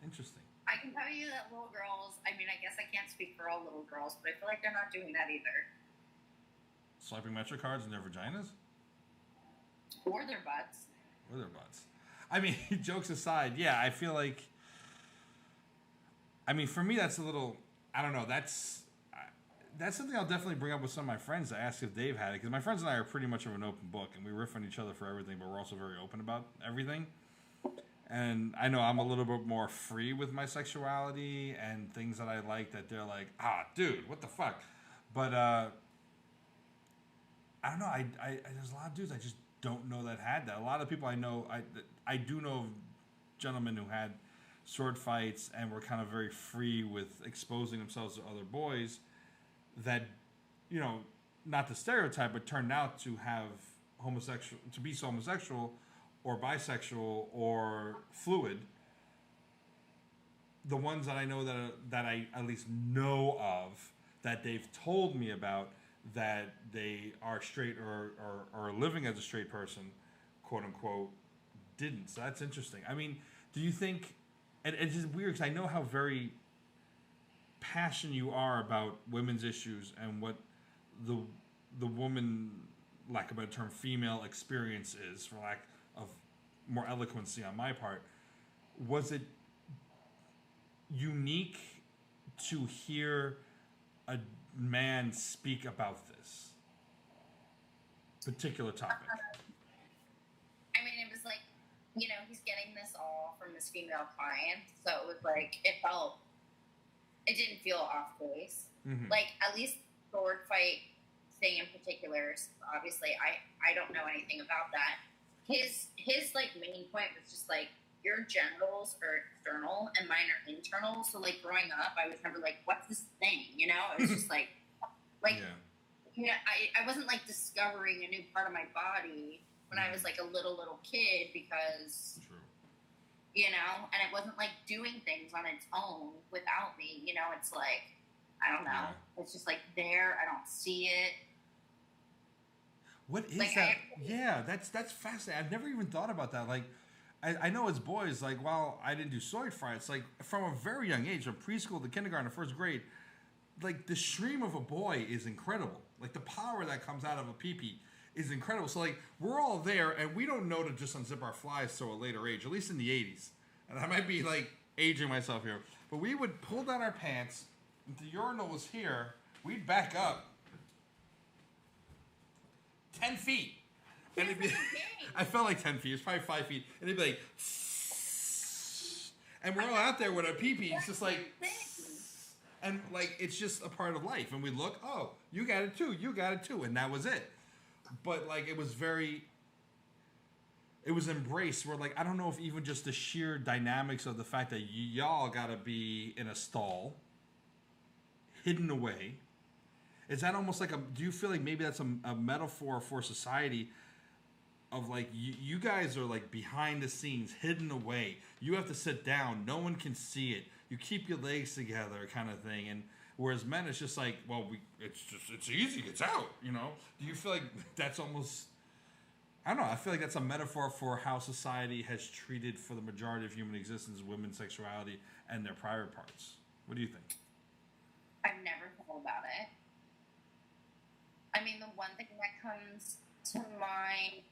Interesting. I can tell you that little girls, I mean, I guess I can't speak for all little girls, but I feel like they're not doing that either. Swiping Metro cards in their vaginas? Or their butts. I mean, jokes aside, yeah, I feel like, I mean, for me, that's a little, I don't know, that's something I'll definitely bring up with some of my friends to ask if they've had it, because my friends and I are pretty much of an open book, and we riff on each other for everything, but we're also very open about everything. And I know I'm a little bit more free with my sexuality and things that I like that they're like, dude, what the fuck? But I don't know. I there's a lot of dudes I just don't know that had that. A lot of people I know, I do know of gentlemen who had sword fights and were kind of very free with exposing themselves to other boys that, you know, not the stereotype, but turned out to have be homosexual or bisexual or fluid, the ones that I know that I at least know of that they've told me about that they are straight or living as a straight person, quote unquote, didn't. So that's interesting. I mean, do you think? And it's just weird because I know how very passionate you are about women's issues and what the woman, lack of a better term, female experience is, for lack of more eloquency on my part. Was it unique to hear a man speak about this particular topic? I mean, it was like, he's getting this all from his female client, so it was like, it didn't feel off base. Mm-hmm. Like, at least sword fight thing in particular, obviously, I don't know anything about that. His like main point was just like, your genitals are external and mine are internal. So like growing up, I was never like, what's this thing? It was just like, yeah. I wasn't like discovering a new part of my body when I was like a little kid because, True. And it wasn't like doing things on its own without me. It's like, I don't know. Yeah. It's just like there. I don't see it. What is like, that? Yeah, that's fascinating. I've never even thought about that. Like, I know as boys, like, while I didn't do sword fights, like, from a very young age, from preschool to kindergarten to first grade, like, the stream of a boy is incredible. Like, the power that comes out of a pee-pee is incredible. So, like, we're all there, and we don't know to just unzip our flies till a later age, at least in the 80s. And I might be, like, aging myself here. But we would pull down our pants, if the urinal was here, we'd back up 10 feet. And it'd be, I felt like 10 feet. It's probably 5 feet. And it'd be like, and we're all out there with our pee-pee. It's just like, and like, it's just a part of life. And we look, oh, you got it too. You got it too. And that was it. But like, it was embraced. Where like, I don't know if even just the sheer dynamics of the fact that y'all got to be in a stall, hidden away. Is that almost like do you feel like maybe that's a metaphor for society of like, you guys are like behind the scenes, hidden away. You have to sit down. No one can see it. You keep your legs together kind of thing. And whereas men, it's just like, well, it's easy. It's out, Do you feel like that's almost, I don't know. I feel like that's a metaphor for how society has treated for the majority of human existence, women's sexuality and their private parts. What do you think? I've never thought about it. I mean, the one thing that comes to mind,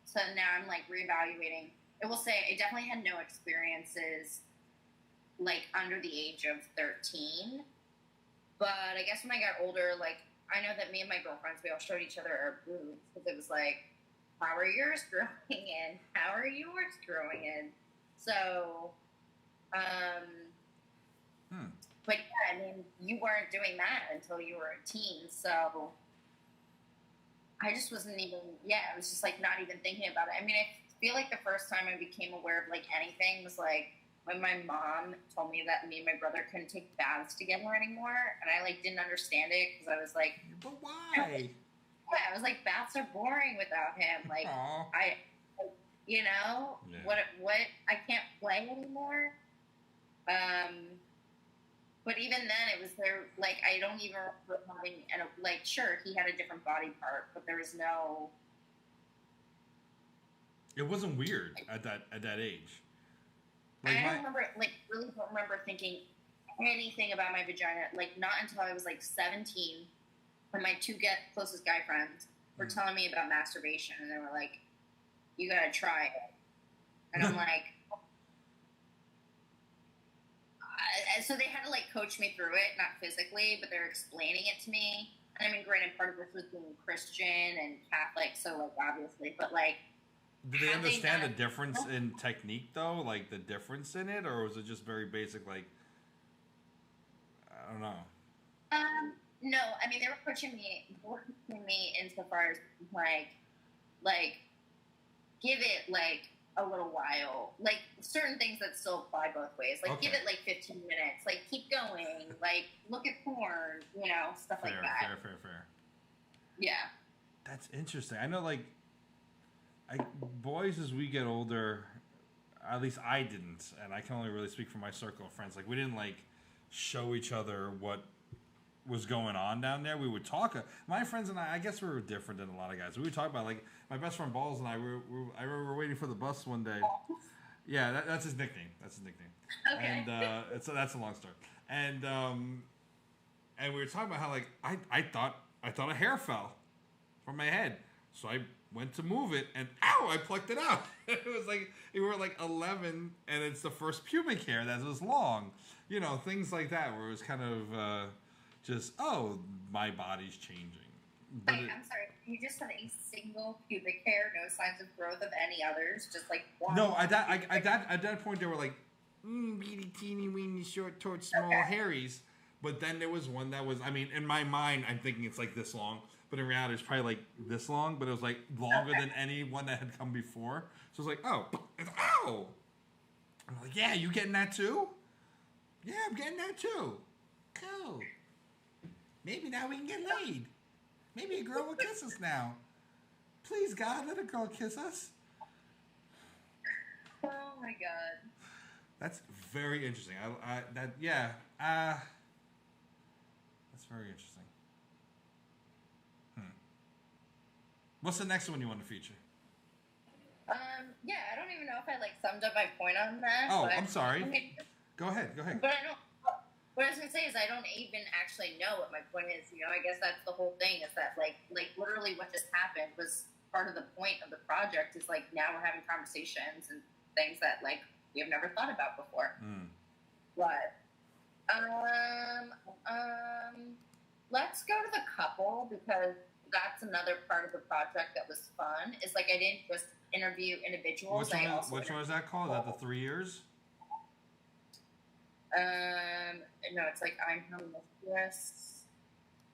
so now I'm like reevaluating. I will say I definitely had no experiences like under the age of 13. But I guess when I got older, like I know that me and my girlfriends, we all showed each other our boobs because it was like, how are yours growing in? How are yours growing in? So, but yeah, I mean, you weren't doing that until you were a teen, so I just wasn't even, I was just like not even thinking about it. I mean, I feel like the first time I became aware of like anything was like when my mom told me that me and my brother couldn't take baths together anymore, and I like didn't understand it because I was like, but why? I was like, baths are boring without him. Like, what? I can't play anymore. But even then, it was there. Like, I don't even remember having, and like, sure, he had a different body part, but there was no. It wasn't weird at that age. Like really don't remember thinking anything about my vagina. Like, not until I was like 17, when my two closest guy friends were telling me about masturbation, and they were like, "You gotta try it," and I'm like. So they had to like coach me through it, not physically, but they're explaining it to me. And I mean, granted, part of this was being Christian and Catholic, so like obviously, but like. Did they understand the difference in technique though? Like the difference in it, or was it just very basic? Like, I don't know. No, I mean they were pushing me insofar as like, give it like a little while, like certain things that still apply both ways, like give it like 15 minutes, like keep going, like look at porn, stuff like that. Fair. Yeah, that's interesting. I know, like, boys as we get older, at least I didn't, and I can only really speak for my circle of friends. Like we didn't like show each other what was going on down there. We would talk. My friends and I guess we were different than a lot of guys. We would talk about like my best friend Balls and I. I remember waiting for the bus one day. Yeah, that's his nickname. That's his nickname. Okay. And that's a long story. And we were talking about how like I thought a hair fell from my head, so I went to move it, and ow! I plucked it out. It was like we were like 11, and it's the first pubic hair that was long. You know, things like that, where it was kind of just my body's changing. But Wait, I'm sorry. You just had a single pubic hair, no signs of growth of any others, just like one. No, at that point they were like beady, teeny, weeny, short, tort, small, hairies. But then there was one that was, I mean, in my mind, I'm thinking it's like this long, but in reality, it's probably like this long. But it was like longer than any one that had come before. So it's like, ow! I'm like, yeah, you getting that too? Yeah, I'm getting that too. Cool. Maybe now we can get laid. Maybe a girl will kiss us now. Please, God, let a girl kiss us. Oh my God. That's very interesting. That's very interesting. What's the next one you want to feature? Yeah, I don't even know if I like summed up my point on that. Oh, but I'm sorry. Go ahead. But I don't. What I was gonna say is I don't even actually know what my point is. You know, I guess that's the whole thing. Is that like literally what just happened was part of the point of the project. Is like now we're having conversations and things that like we have never thought about before. But let's go to the couple because that's another part of the project that was fun. Is like I didn't just interview individuals. Which one is that called? Is that the 3 years? No, it's like I'm homeless.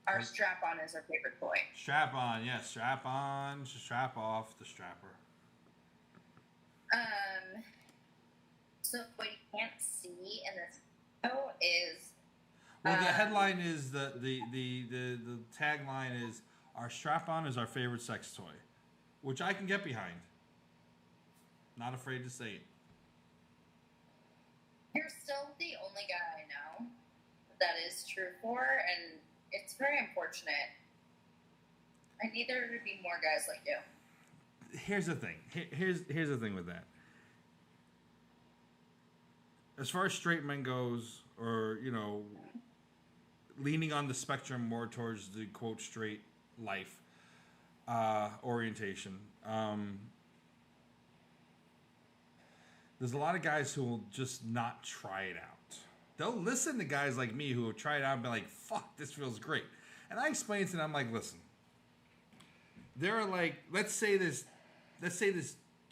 Our strap-on is our favorite toy. Strap-on, yes. Strap-on, strap off, the strapper. So what you can't see in this photo is... Well, the headline is, the tagline is, our strap-on is our favorite sex toy, which I can get behind. Not afraid to say it. You're still the only guy I know that is true for, and it's very unfortunate. I need there to be more guys like you. Here's the thing. Here's the thing with that. As far as straight men goes, or, you know, leaning on the spectrum more towards the, quote, straight life orientation, there's a lot of guys who will just not try it out. They'll listen to guys like me who will try it out and be like, fuck, this feels great. And I explain to them, I'm like, listen, there are like, let's say there's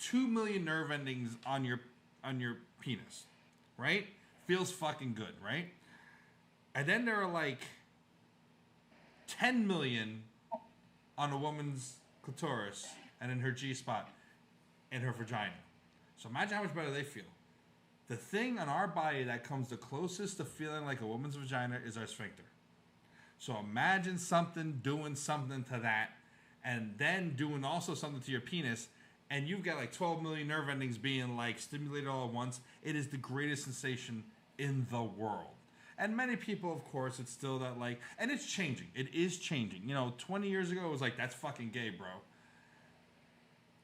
2 million nerve endings on your penis, right? Feels fucking good, right? And then there are like 10 million on a woman's clitoris and in her G-spot and her vagina. So imagine how much better they feel. The thing on our body that comes the closest to feeling like a woman's vagina is our sphincter. So imagine doing something to that, and then doing also something to your penis, and you've got like 12 million nerve endings being like stimulated all at once. It is the greatest sensation in the world. And many people, of course, it's still that like, and it's changing. It is changing. You know, 20 years ago, it was like, that's fucking gay, bro.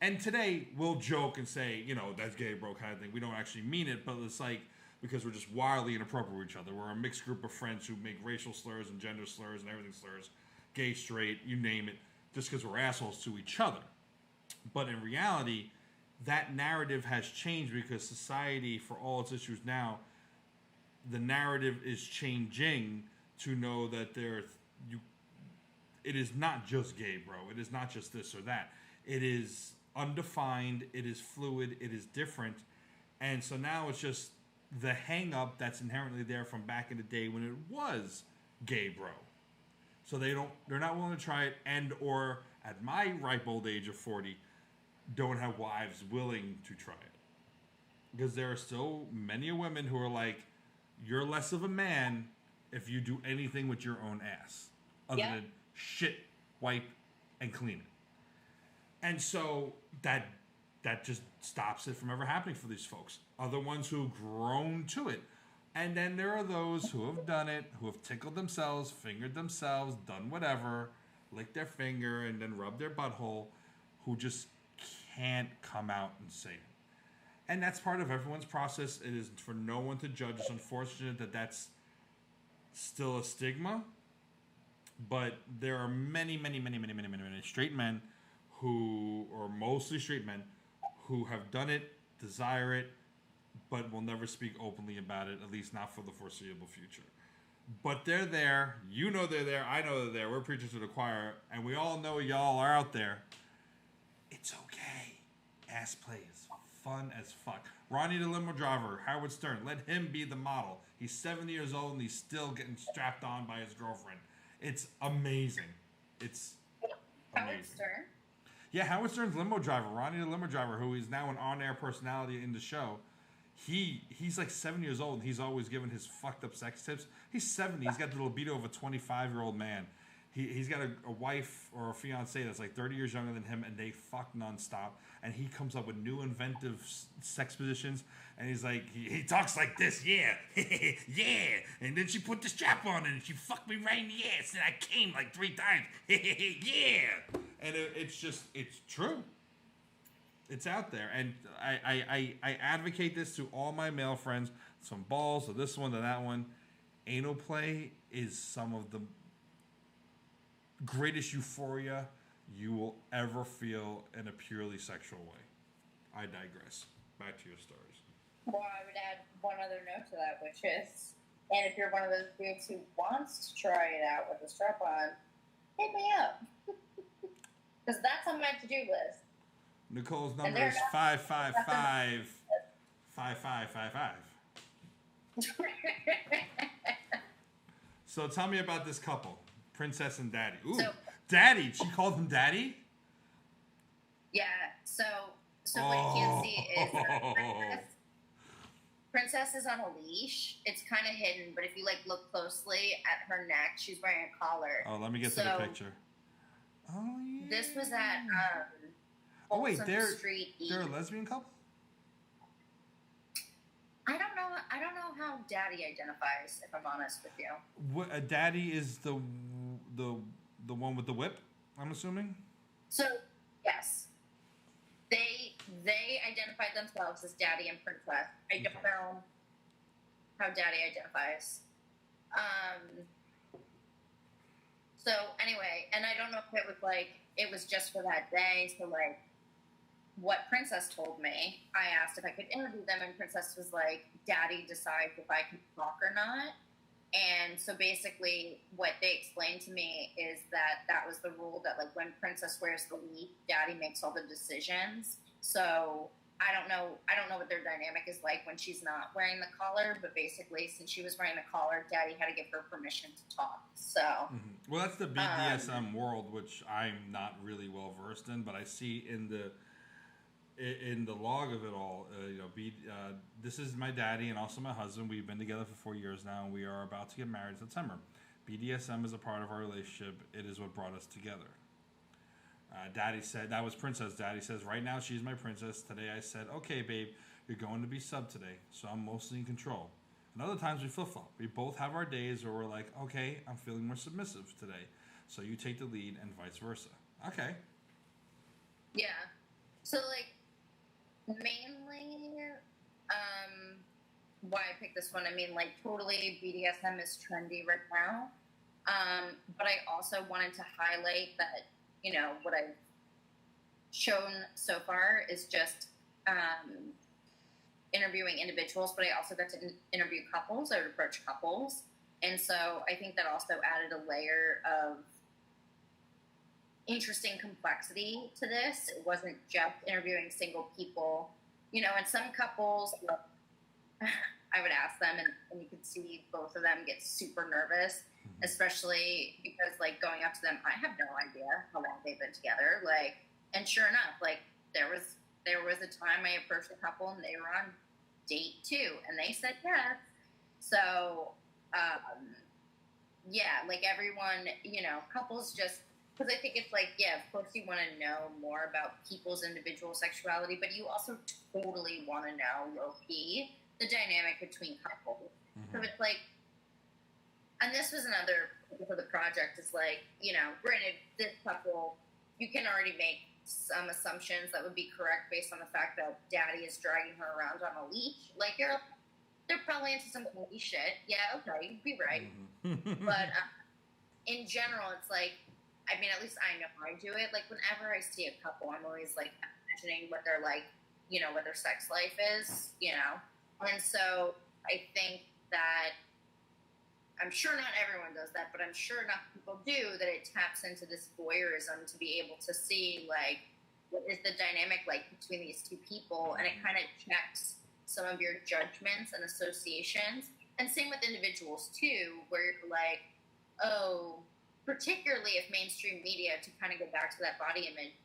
And today, we'll joke and say, you know, that's gay, bro, kind of thing. We don't actually mean it, but it's like, because we're just wildly inappropriate with each other. We're a mixed group of friends who make racial slurs and gender slurs and everything slurs. Gay, straight, you name it, just because we're assholes to each other. But in reality, that narrative has changed because society, for all its issues now, the narrative is changing to know that it is not just gay, bro. It is not just this or that. It is undefined, it is fluid, it is different. And so now it's just the hang-up that's inherently there from back in the day when it was gay, bro. So they're not willing to try it, and or at my ripe old age of 40, don't have wives willing to try it. Because there are still many women who are like, you're less of a man if you do anything with your own ass. Other than shit, wipe, and clean it. And so that that just stops it from ever happening for these folks. Other ones who've grown to it. And then there are those who have done it, who have tickled themselves, fingered themselves, done whatever, licked their finger, and then rubbed their butthole, who just can't come out and say it. And that's part of everyone's process. It is for no one to judge. It's unfortunate that that's still a stigma. But there are many straight men who, or mostly straight men, who have done it, desire it, but will never speak openly about it, at least not for the foreseeable future. But they're there. You know they're there. I know they're there. We're preachers to the choir, and we all know y'all are out there. It's okay. Ass play is fun as fuck. Ronnie the limo driver, Howard Stern, let him be the model. He's 70 years old, and he's still getting strapped on by his girlfriend. It's amazing. It's amazing. Howard Stern? Yeah, Howard Stern's limo driver, Ronnie the limo driver, who is now an on-air personality in the show. He's like 7 years old, and he's always giving his fucked up sex tips. He's 70. He's got the libido of a 25-year-old man. He's got a wife or a fiance that's like 30 years younger than him, and they fuck nonstop. And he comes up with new inventive sex positions, and he's like, he talks like this, yeah, yeah. And then she put the strap on, and she fucked me right in the ass, and I came like 3 times, yeah. And it's true. It's out there, and I advocate this to all my male friends. Some balls to this one to that one. Anal play is some of the greatest euphoria you will ever feel in a purely sexual way. I digress. Back to your stories. Well, I would add one other note to that, which is, and if you're one of those dudes who wants to try it out with a strap on, hit me up. Because that's on my to-do list. Nicole's number is 555 5555. So tell me about this couple, Princess and Daddy. Ooh, Daddy. She called him Daddy? Yeah. So what you can't see is Princess is on a leash. It's kind of hidden, but if you like look closely at her neck, she's wearing a collar. Oh, let me get to the picture. Oh yeah. This was at oh wait, they're a lesbian couple? I don't know how Daddy identifies, if I'm honest with you. What, Daddy is the one with the whip, I'm assuming? So, yes. They identified themselves as Daddy and Princess. I don't know how Daddy identifies. So, anyway, and I don't know if it was it was just for that day, so what Princess told me, I asked if I could interview them, and Princess was like, Daddy decides if I can talk or not. And so basically what they explained to me is that was the rule, that when Princess wears the lead, Daddy makes all the decisions. So I don't know what their dynamic is like when she's not wearing the collar, but basically since she was wearing the collar, Daddy had to give her permission to talk. So well, that's the BDSM world, which I'm not really well versed in, but I see in the log of it all, this is my daddy and also my husband. We've been together for 4 years now, and we are about to get married in September. BDSM is a part of our relationship. It is what brought us together. Daddy said, that was Princess. Daddy says, right now she's my princess. Today I said, okay, babe, you're going to be sub today, so I'm mostly in control. And other times we flip-flop. We both have our days where we're like, okay, I'm feeling more submissive today, so you take the lead, and vice versa. Okay. Yeah. So, mainly, why I picked this one, I mean, totally BDSM is trendy right now. But I also wanted to highlight that, what I've shown so far is just interviewing individuals, but I also got to interview couples. I would approach couples. And so I think that also added a layer of interesting complexity to this. It wasn't just interviewing single people, and some couples, I would ask them and you could see both of them get super nervous, especially because going up to them, I have no idea how long they've been together. And sure enough, there was a time I approached a couple and they were on date 2 and they said yes. So, yeah, everyone, couples just because I think it's like, yeah, of course you want to know more about people's individual sexuality, but you also totally want to know, low-key, the dynamic between couples. Mm-hmm. So it's like, and this was another for the project, is like, you know, granted, this couple, you can already make some assumptions that would be correct based on the fact that daddy is dragging her around on a leash. Like, they're probably into some kinky shit. Yeah, okay, you'd be right. Mm-hmm. But in general, it's like, I mean, at least I know I do it. Like, whenever I see a couple, I'm always, like, imagining what they're like, you know, what their sex life is, you know? And so I think that, I'm sure not everyone does that, but I'm sure enough people do, that it taps into this voyeurism to be able to see, like, what is the dynamic like between these two people, and it kind of checks some of your judgments and associations. And same with individuals, too, where you're like, oh, particularly if mainstream media, to kind of go back to that body image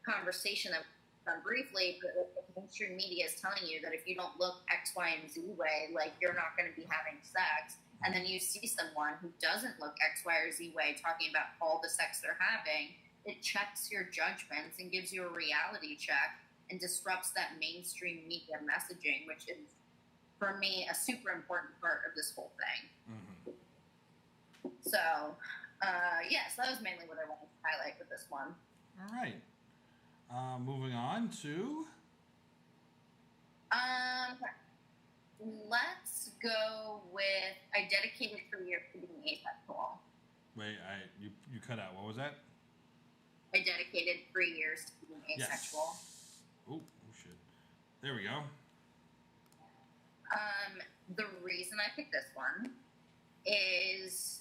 conversation that we've done briefly, but if mainstream media is telling you that if you don't look X, Y, and Z way, like, you're not going to be having sex, and then you see someone who doesn't look X, Y, or Z way talking about all the sex they're having, it checks your judgments and gives you a reality check and disrupts that mainstream media messaging, which is, for me, a super important part of this whole thing. Mm-hmm. So, yes, that was mainly what I wanted to highlight with this one. All right. Moving on to... let's go with, I dedicated 3 years to being asexual. Wait, you cut out. What was that? I dedicated 3 years to being asexual. Yes. Oh, shit. There we go. The reason I picked this one is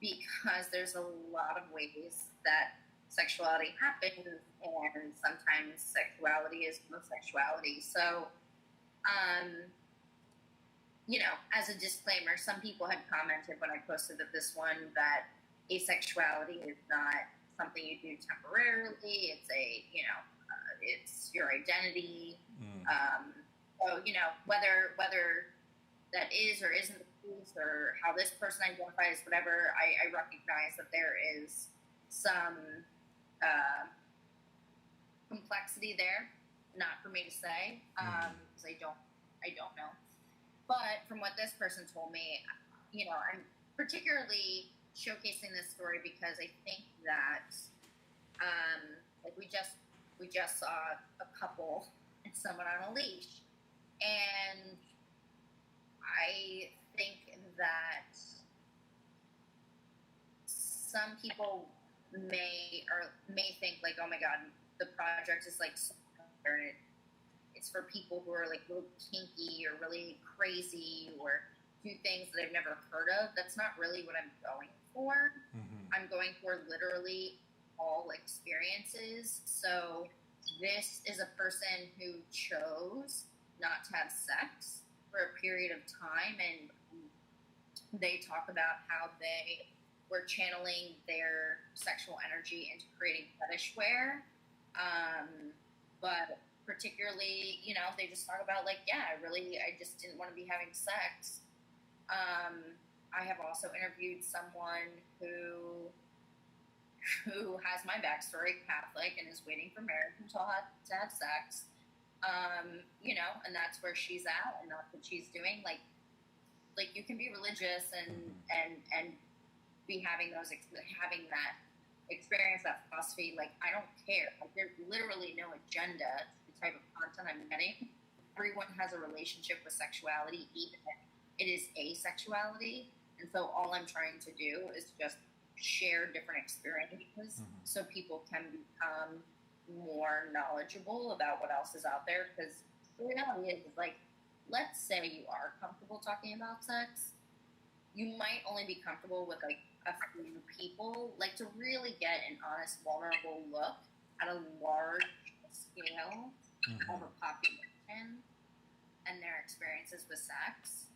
because there's a lot of ways that sexuality happens, and sometimes sexuality is homosexuality. So, you know, as a disclaimer, some people had commented when I posted this one that asexuality is not something you do temporarily. It's it's your identity. So, you know, whether that is or isn't the case, or how this person identifies, whatever, I recognize that there is some complexity there. Not for me to say, because I don't know. But from what this person told me, you know, I'm particularly showcasing this story because I think that, like, we just saw a couple and someone on a leash, and I think that some people may think, like, oh my god, the project is like so it's for people who are like really kinky or really crazy or do things that I've never heard of. That's not really what I'm going for. Mm-hmm. I'm going for literally all experiences. So this is a person who chose not to have sex for a period of time, and they talk about how they were channeling their sexual energy into creating fetish wear. But particularly, you know, they just talk about, like, yeah, I just didn't want to be having sex. I have also interviewed someone who has my backstory, Catholic, and is waiting for marriage until to have sex. You know, and that's where she's at, and that's what she's doing. Like you can be religious and be having that experience, that philosophy. Like, I don't care. Like, there's literally no agenda to the type of content I'm getting. Everyone has a relationship with sexuality, even if it is asexuality. And so all I'm trying to do is just share different experiences so people can become more knowledgeable about what else is out there. Because the reality is, like, let's say you are comfortable talking about sex. You might only be comfortable with, like, a few people, like, to really get an honest, vulnerable look at a large scale of a population and their experiences with sex.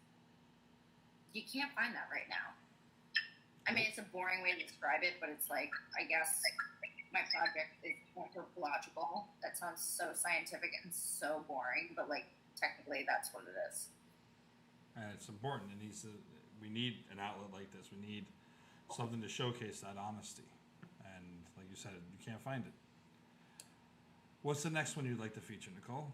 You can't find that right now. I mean, it's a boring way to describe it, but it's like, I guess, my project is anthropological. That sounds so scientific and so boring, but, like, technically that's what it is. And it's important. We need an outlet like this. We need something to showcase that honesty. And You said it. You can't find it. What's the next one you'd like to feature, Nicole?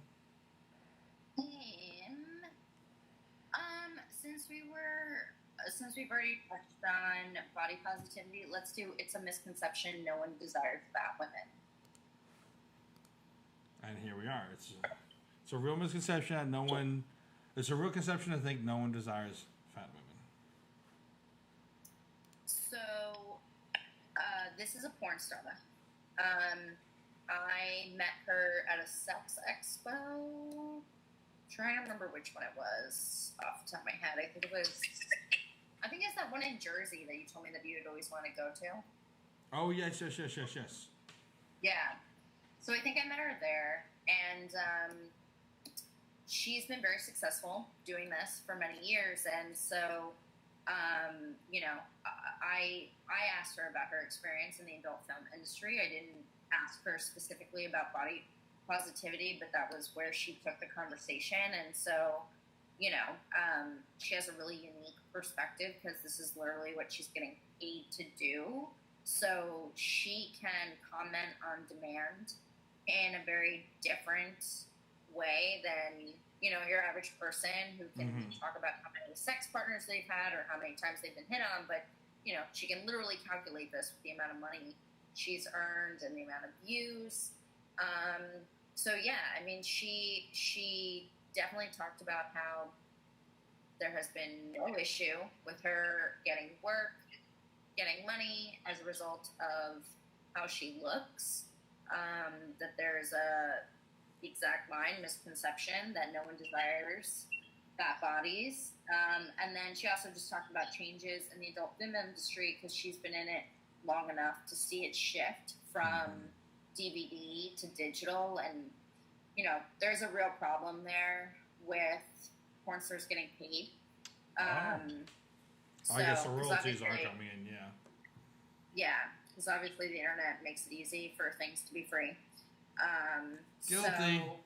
Since we've already touched on body positivity, let's do "It's a Misconception No One Desires Fat Women." And here we are. It's a real misconception that no one. It's a real conception to think no one desires fat women. So, this is a porn star. I met her at a sex expo. I'm trying to remember which one it was off the top of my head. I think it's that one in Jersey that you told me that you'd always want to go to. Oh, yes. Yeah. So I think I met her there, and she's been very successful doing this for many years. And so, I asked her about her experience in the adult film industry. I didn't ask her specifically about body positivity, but that was where she took the conversation. And so, she has a really unique perspective because this is literally what she's getting paid to do. So she can comment on demand in a very different way than, your average person who can talk about how many sex partners they've had or how many times they've been hit on. But, she can literally calculate this with the amount of money she's earned and the amount of views. She definitely talked about how there has been no issue with her getting work, getting money as a result of how she looks. That there's the exact line, misconception that no one desires fat bodies. And then she also just talked about changes in the adult film industry because she's been in it long enough to see it shift from DVD to digital. And, there's a real problem there with porn stars getting paid. I guess the royalties are coming in, yeah. Yeah, because obviously the internet makes it easy for things to be free. Guilty. So,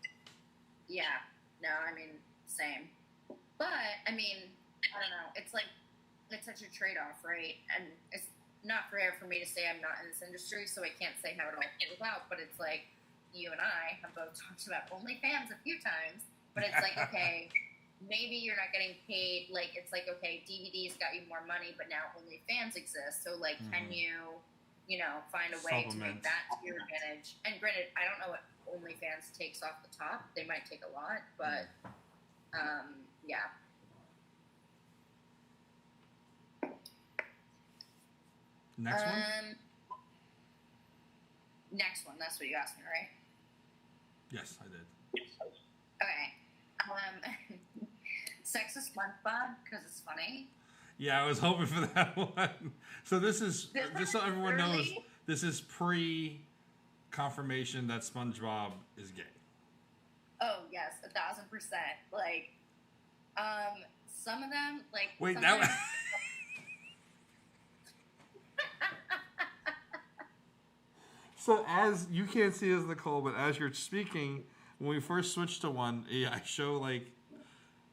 yeah, no, same. But, I don't know. It's such a trade-off, right? And it's not fair for me to say I'm not in this industry, so I can't say how it all plays out. But it's like, you and I have both talked about OnlyFans a few times. But it's like, okay, maybe you're not getting paid. Like, it's like, okay, DVDs got you more money, but now OnlyFans exists. So, like, can you, find a way to make that to your advantage? And granted, I don't know what OnlyFans takes off the top. They might take a lot, but, yeah. Next one? Next one. That's what you asked me, right? Yes, I did. Okay. Sex with SpongeBob because it's funny. Yeah, I was hoping for that one. So this is, just so everyone knows, this is pre-confirmation that SpongeBob is gay. Oh, yes, 1,000%. Like, some of them, like... Wait, that... So as you can't see as Nicole, but as you're speaking, when we first switched to one, I show like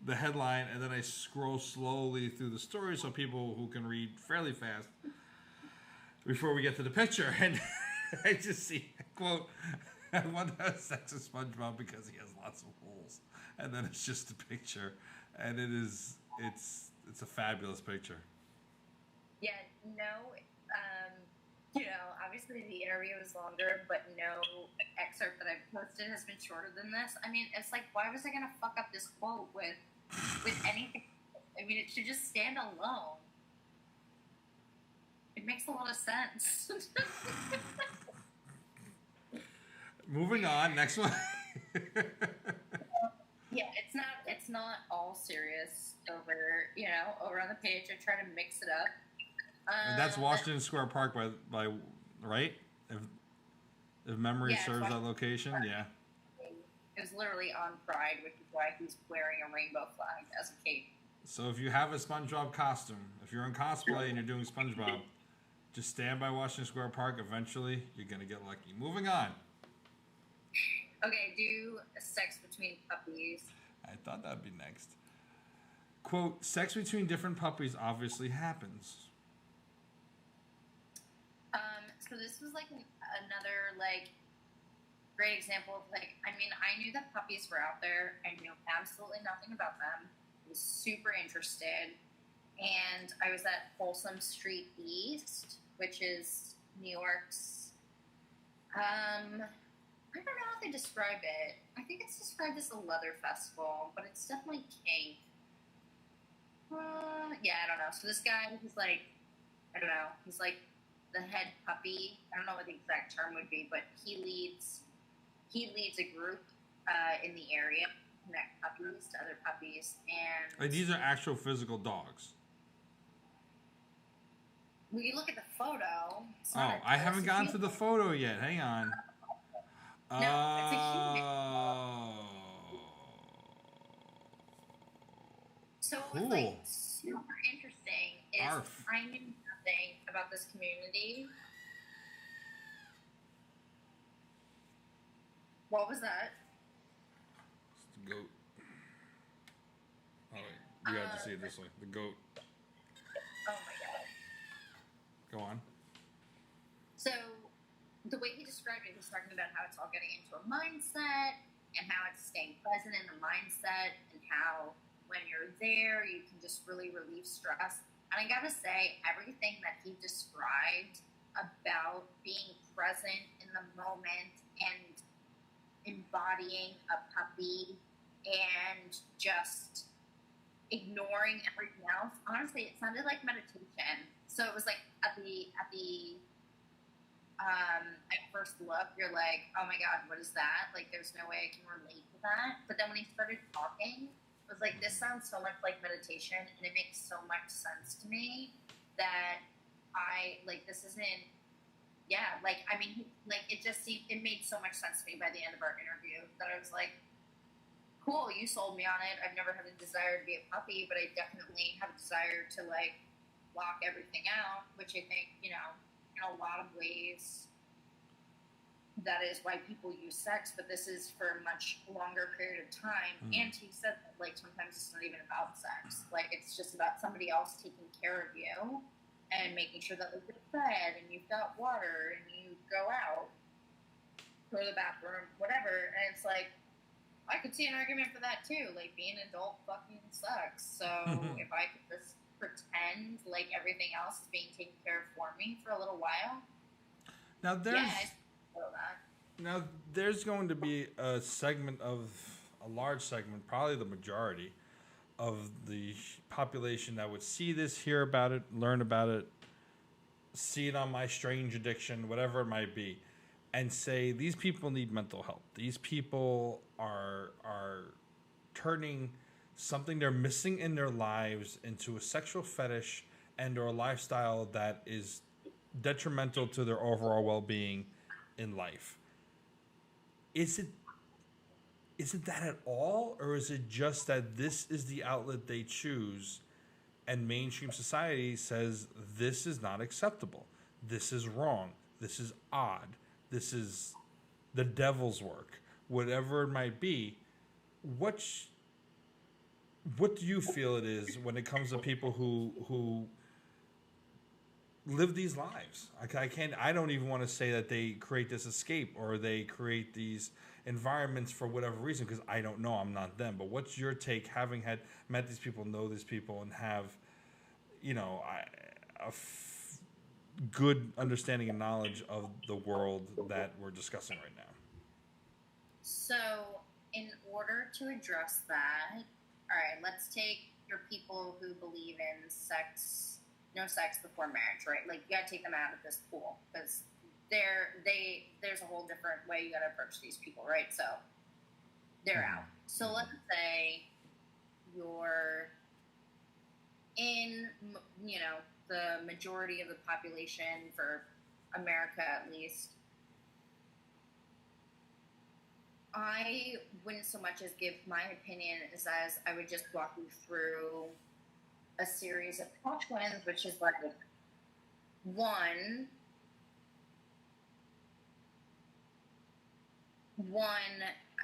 the headline and then I scroll slowly through the story so people who can read fairly fast before we get to the picture. And I just see, quote, I want to have sex with SpongeBob because he has lots of holes. And then it's just a picture. And it's a fabulous picture. Yeah, no, obviously the interview is longer, but no excerpt that I've posted has been shorter than this. It's like, why was I going to fuck up this quote with anything? It should just stand alone. It makes a lot of sense. Moving on, next one. Yeah, it's not all serious over on the page. I try to mix it up. And that's Washington Square Park by right? If memory serves that location, yeah. It was literally on Pride, which is why he's wearing a rainbow flag as a cape. So if you have a SpongeBob costume, if you're in cosplay and you're doing SpongeBob, just stand by Washington Square Park. Eventually, you're going to get lucky. Moving on. Okay, do sex between puppies. I thought that'd be next. Quote, sex between different puppies obviously happens. So this was like another, like, great example of, like, I mean, I knew that puppies were out there. I knew absolutely nothing about them. I was super interested. And I was at Folsom Street East, which is New York's, I don't know how they describe it. I think it's described as a leather festival, but it's definitely kink. Yeah, I don't know. So this guy, he's like, I don't know, he's like the head puppy. I don't know what the exact term would be, but he leads a group in the area, connect puppies to other puppies, and Like, these are actual physical dogs. when you look at the photo, I haven't gotten to the photo yet. Hang on. No, it's a human. So Cool. what's like super interesting is Arf. I knew nothing about this community. What was that? It's the goat. Oh wait, you have to see it this way. The goat. Oh my god. Go on. So the way he described it, he's talking about how it's all getting into a mindset and how it's staying present in the mindset and how when you're there, you can just really relieve stress. And I gotta say, everything that he described about being present in the moment and embodying a puppy and just ignoring everything else, honestly, it sounded like meditation. So it was like at first look, you're like, oh my god, what is that? Like, there's no way I can relate to that. But then when he started talking, I was like, this sounds so much like meditation, and it makes so much sense to me that this isn't, yeah, like, I mean, like, it made so much sense to me by the end of our interview that I was like, cool, you sold me on it. I've never had a desire to be a puppy, but I definitely have a desire to, like, block everything out, which I think, in a lot of ways, that is why people use sex, but this is for a much longer period of time. And he said that, like, sometimes it's not even about sex. Like, it's just about somebody else taking care of you and making sure that, like, you're fed and you've got water and you go out, go to the bathroom, whatever. And it's like, I could see an argument for that too. Like, being an adult fucking sucks. So if I could just pretend like everything else is being taken care of for me for a little while. Now there's going to be a large segment, probably the majority of the population that would see this, hear about it, learn about it, see it on My Strange Addiction, whatever it might be, and say these people need mental help. These people are turning something they're missing in their lives into a sexual fetish and or a lifestyle that is detrimental to their overall well-being in life. Is it that at all, or is it just that this is the outlet they choose and mainstream society says this is not acceptable, this is wrong, this is odd, this is the devil's work, whatever it might be? What do you feel it is when it comes to people who live these lives? I don't even want to say that they create this escape or they create these environments for whatever reason, because I don't know, I'm not them. But what's your take, having met these people, know these people, and have, good understanding and knowledge of the world that we're discussing right now? So, in order to address that, all right, let's take your people who believe in sex, no sex before marriage, right? Like, you gotta take them out of this pool because there's a whole different way you gotta approach these people, right? So they're out. So let's say you're in, the majority of the population for America, at least. I wouldn't so much as give my opinion as I would just walk you through a series of questions, which is like, one,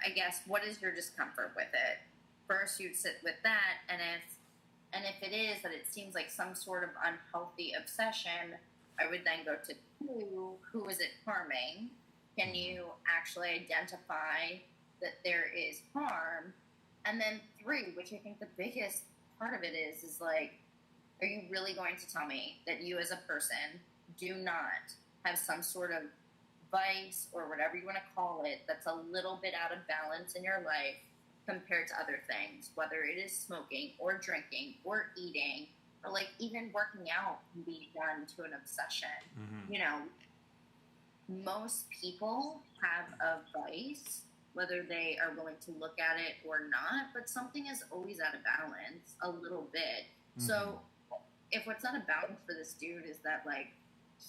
I guess, what is your discomfort with it? First, you'd sit with that, and if it is that it seems like some sort of unhealthy obsession, I would then go to 2, who is it harming? Can you actually identify that there is harm? And then 3, which I think the biggest part of it is like, are you really going to tell me that you as a person do not have some sort of vice or whatever you want to call it that's a little bit out of balance in your life compared to other things, whether it is smoking or drinking or eating or like even working out can be done to an obsession. You know, most people have a vice, whether they are willing to look at it or not, but something is always out of balance a little bit. So if what's out of balance for this dude is that like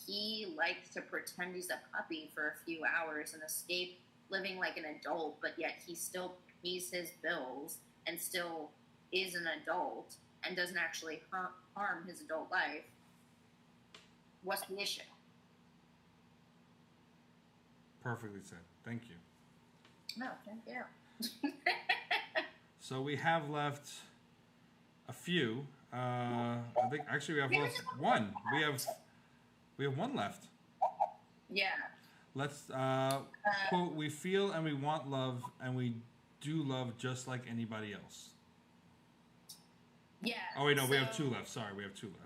he likes to pretend he's a puppy for a few hours and escape living like an adult, but yet he still pays his bills and still is an adult and doesn't actually harm his adult life, what's the issue? Perfectly said. Thank you. No, thank you. So we have left a few. I think actually we have left one. We have one left. Yeah. Let's quote: "We feel and we want love, and we do love just like anybody else." Yeah. Oh wait, no, we have 2 left. Sorry, we have 2 left.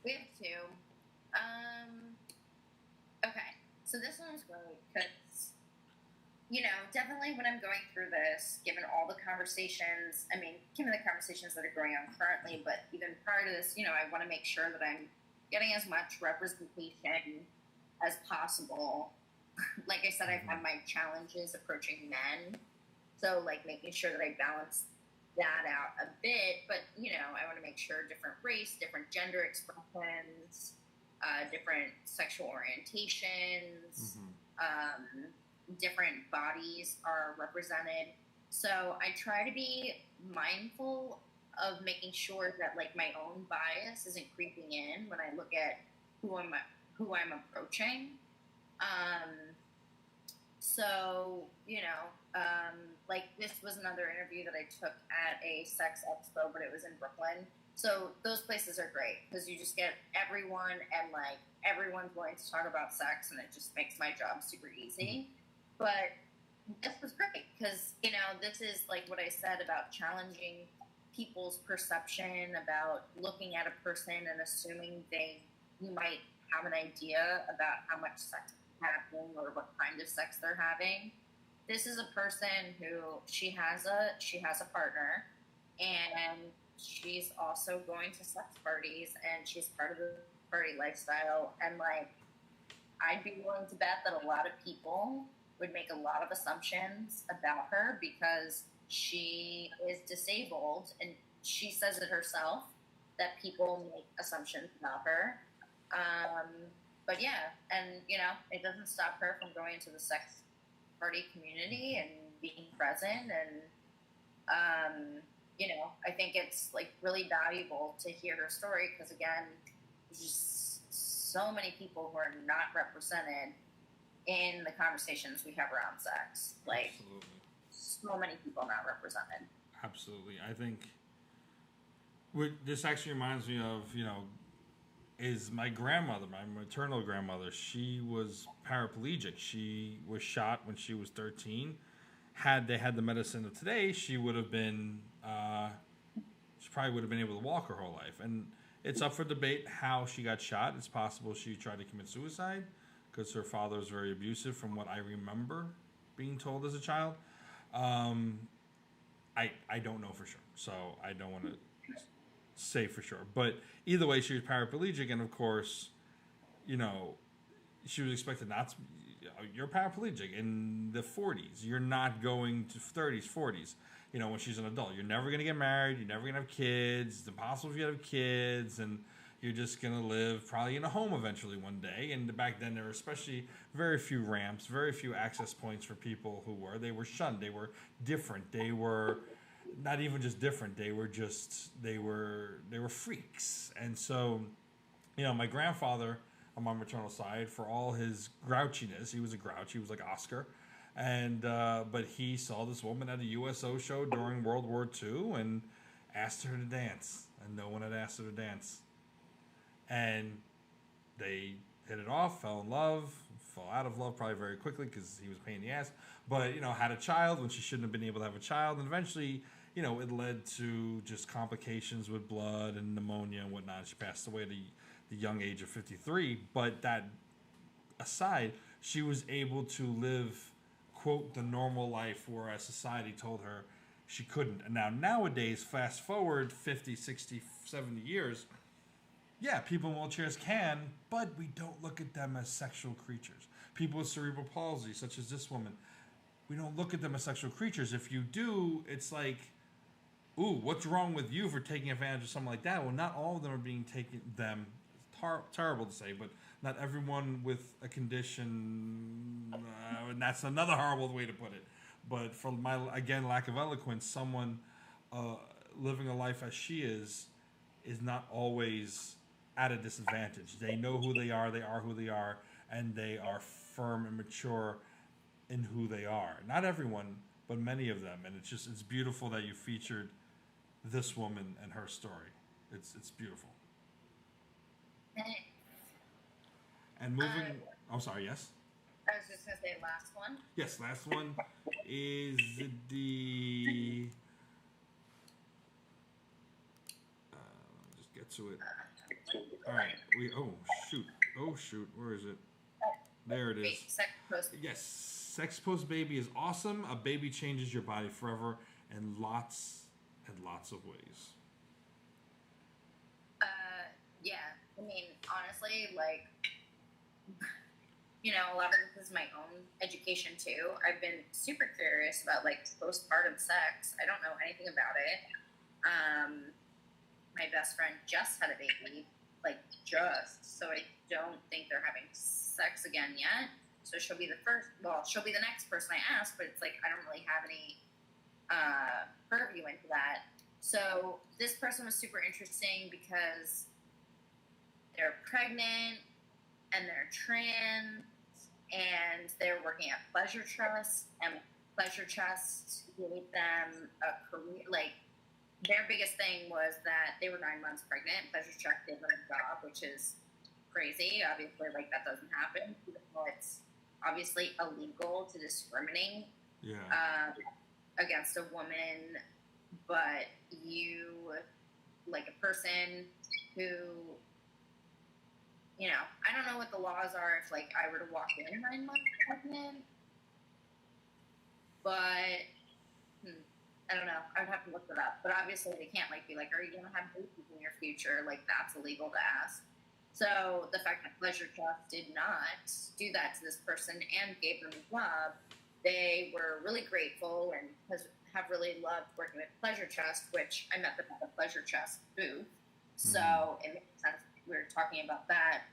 We have 2. Okay, so this one's great because, you know, definitely when I'm going through this, given all the conversations, given the conversations that are going on currently, but even prior to this, you know, I want to make sure that I'm getting as much representation as possible. Like I said, I've had my challenges approaching men, so like making sure that I balance that out a bit, but you know, I want to make sure different race, different gender expressions, different sexual orientations, different bodies are represented. So I try to be mindful of making sure that like my own bias isn't creeping in when I look at who I'm approaching. So, you know, like this was another interview that I took at a sex expo, but it was in Brooklyn. So those places are great because you just get everyone and like everyone's willing to talk about sex and it just makes my job super easy. But this was great because, you know, this is like what I said about challenging people's perception about looking at a person and assuming you might have an idea about how much sex happening or what kind of sex they're having. This is a person who she has a partner, and she's also going to sex parties, and she's part of the party lifestyle. And like, I'd be willing to bet that a lot of people would make a lot of assumptions about her because she is disabled, and she says it herself that people make assumptions about her. But yeah, and you know, it doesn't stop her from going to the sex party community and being present. And you know, I think it's like really valuable to hear her story because again, there's just so many people who are not represented in the conversations we have around sex. Like, absolutely. So many people not represented. Absolutely, I think this actually reminds me of, you know, is my grandmother, my maternal grandmother. She was paraplegic. She was shot when she was 13. Had they had the medicine of today, she would have been, she probably would have been able to walk her whole life. And it's up for debate how she got shot. It's possible she tried to commit suicide because her father was very abusive from what I remember being told as a child. I don't know for sure, so I don't want to say for sure. But either way, she was paraplegic, and of course, you know, she was expected not to. You're paraplegic in the 40s. You're not going to 30s, 40s. You know, when she's an adult, you're never going to get married. You're never going to have kids. It's impossible if you have kids, and you're just going to live probably in a home eventually one day. And back then, there were especially very few ramps, very few access points for people who they were shunned. They were different. They were not even just different. They were freaks. And so, you know, my grandfather on my maternal side, for all his grouchiness, he was a grouch. He was like Oscar. And but he saw this woman at a USO show during World War II and asked her to dance, and no one had asked her to dance. And they hit it off, fell in love, fell out of love probably very quickly because he was a pain in the ass. But had a child when she shouldn't have been able to have a child, and eventually, it led to just complications with blood and pneumonia and whatnot. She passed away at the young age of 53. But that aside, she was able to live, quote, the normal life, whereas society told her she couldn't. And nowadays, fast forward 50, 60, 70 years, yeah, people in wheelchairs can, but we don't look at them as sexual creatures. People with cerebral palsy, such as this woman, we don't look at them as sexual creatures. If you do, it's like, ooh, what's wrong with you for taking advantage of something like that? Well, not all of them are being taken, terrible to say, but not everyone with a condition, and that's another horrible way to put it. But for my, again, lack of eloquence, someone living a life as she is not always at a disadvantage. They know who they are who they are, and they are firm and mature in who they are. Not everyone, but many of them. And it's beautiful that you featured this woman and her story. It's beautiful. And moving, I'm sorry, yes? I was just going to say last one. Yes, last one is the... let me just get to it. All right. Oh, shoot. Where is it? There it is. Sex post. Yes. Sex post baby is awesome. A baby changes your body forever in lots and lots of ways. Yeah. I mean, honestly, like, a lot of this is my own education too. I've been super curious about like postpartum sex. I don't know anything about it. My best friend just had a baby, so I don't think they're having sex again yet. So she'll be the next person I ask, but it's like I don't really have any purview into that. So this person was super interesting because they're pregnant and they're trans and they're working at Pleasure Trust, and Pleasure Trust gave them a career. Like, their biggest thing was that they were 9 months pregnant. Pleasure Trust gave them a job, which is crazy. Obviously, like, that doesn't happen. It's obviously illegal to discriminate against a woman, but you, like a person who, I don't know what the laws are if, like, I were to walk in 9 months pregnant, but I don't know. I would have to look it up. But obviously they can't, like, be like, are you going to have babies in your future? Like, that's illegal to ask. So the fact that Pleasure Trust did not do that to this person and gave them a job, they were really grateful and have really loved working with Pleasure Trust, which I met them at the Pleasure Trust booth. So it makes sense we were talking about that.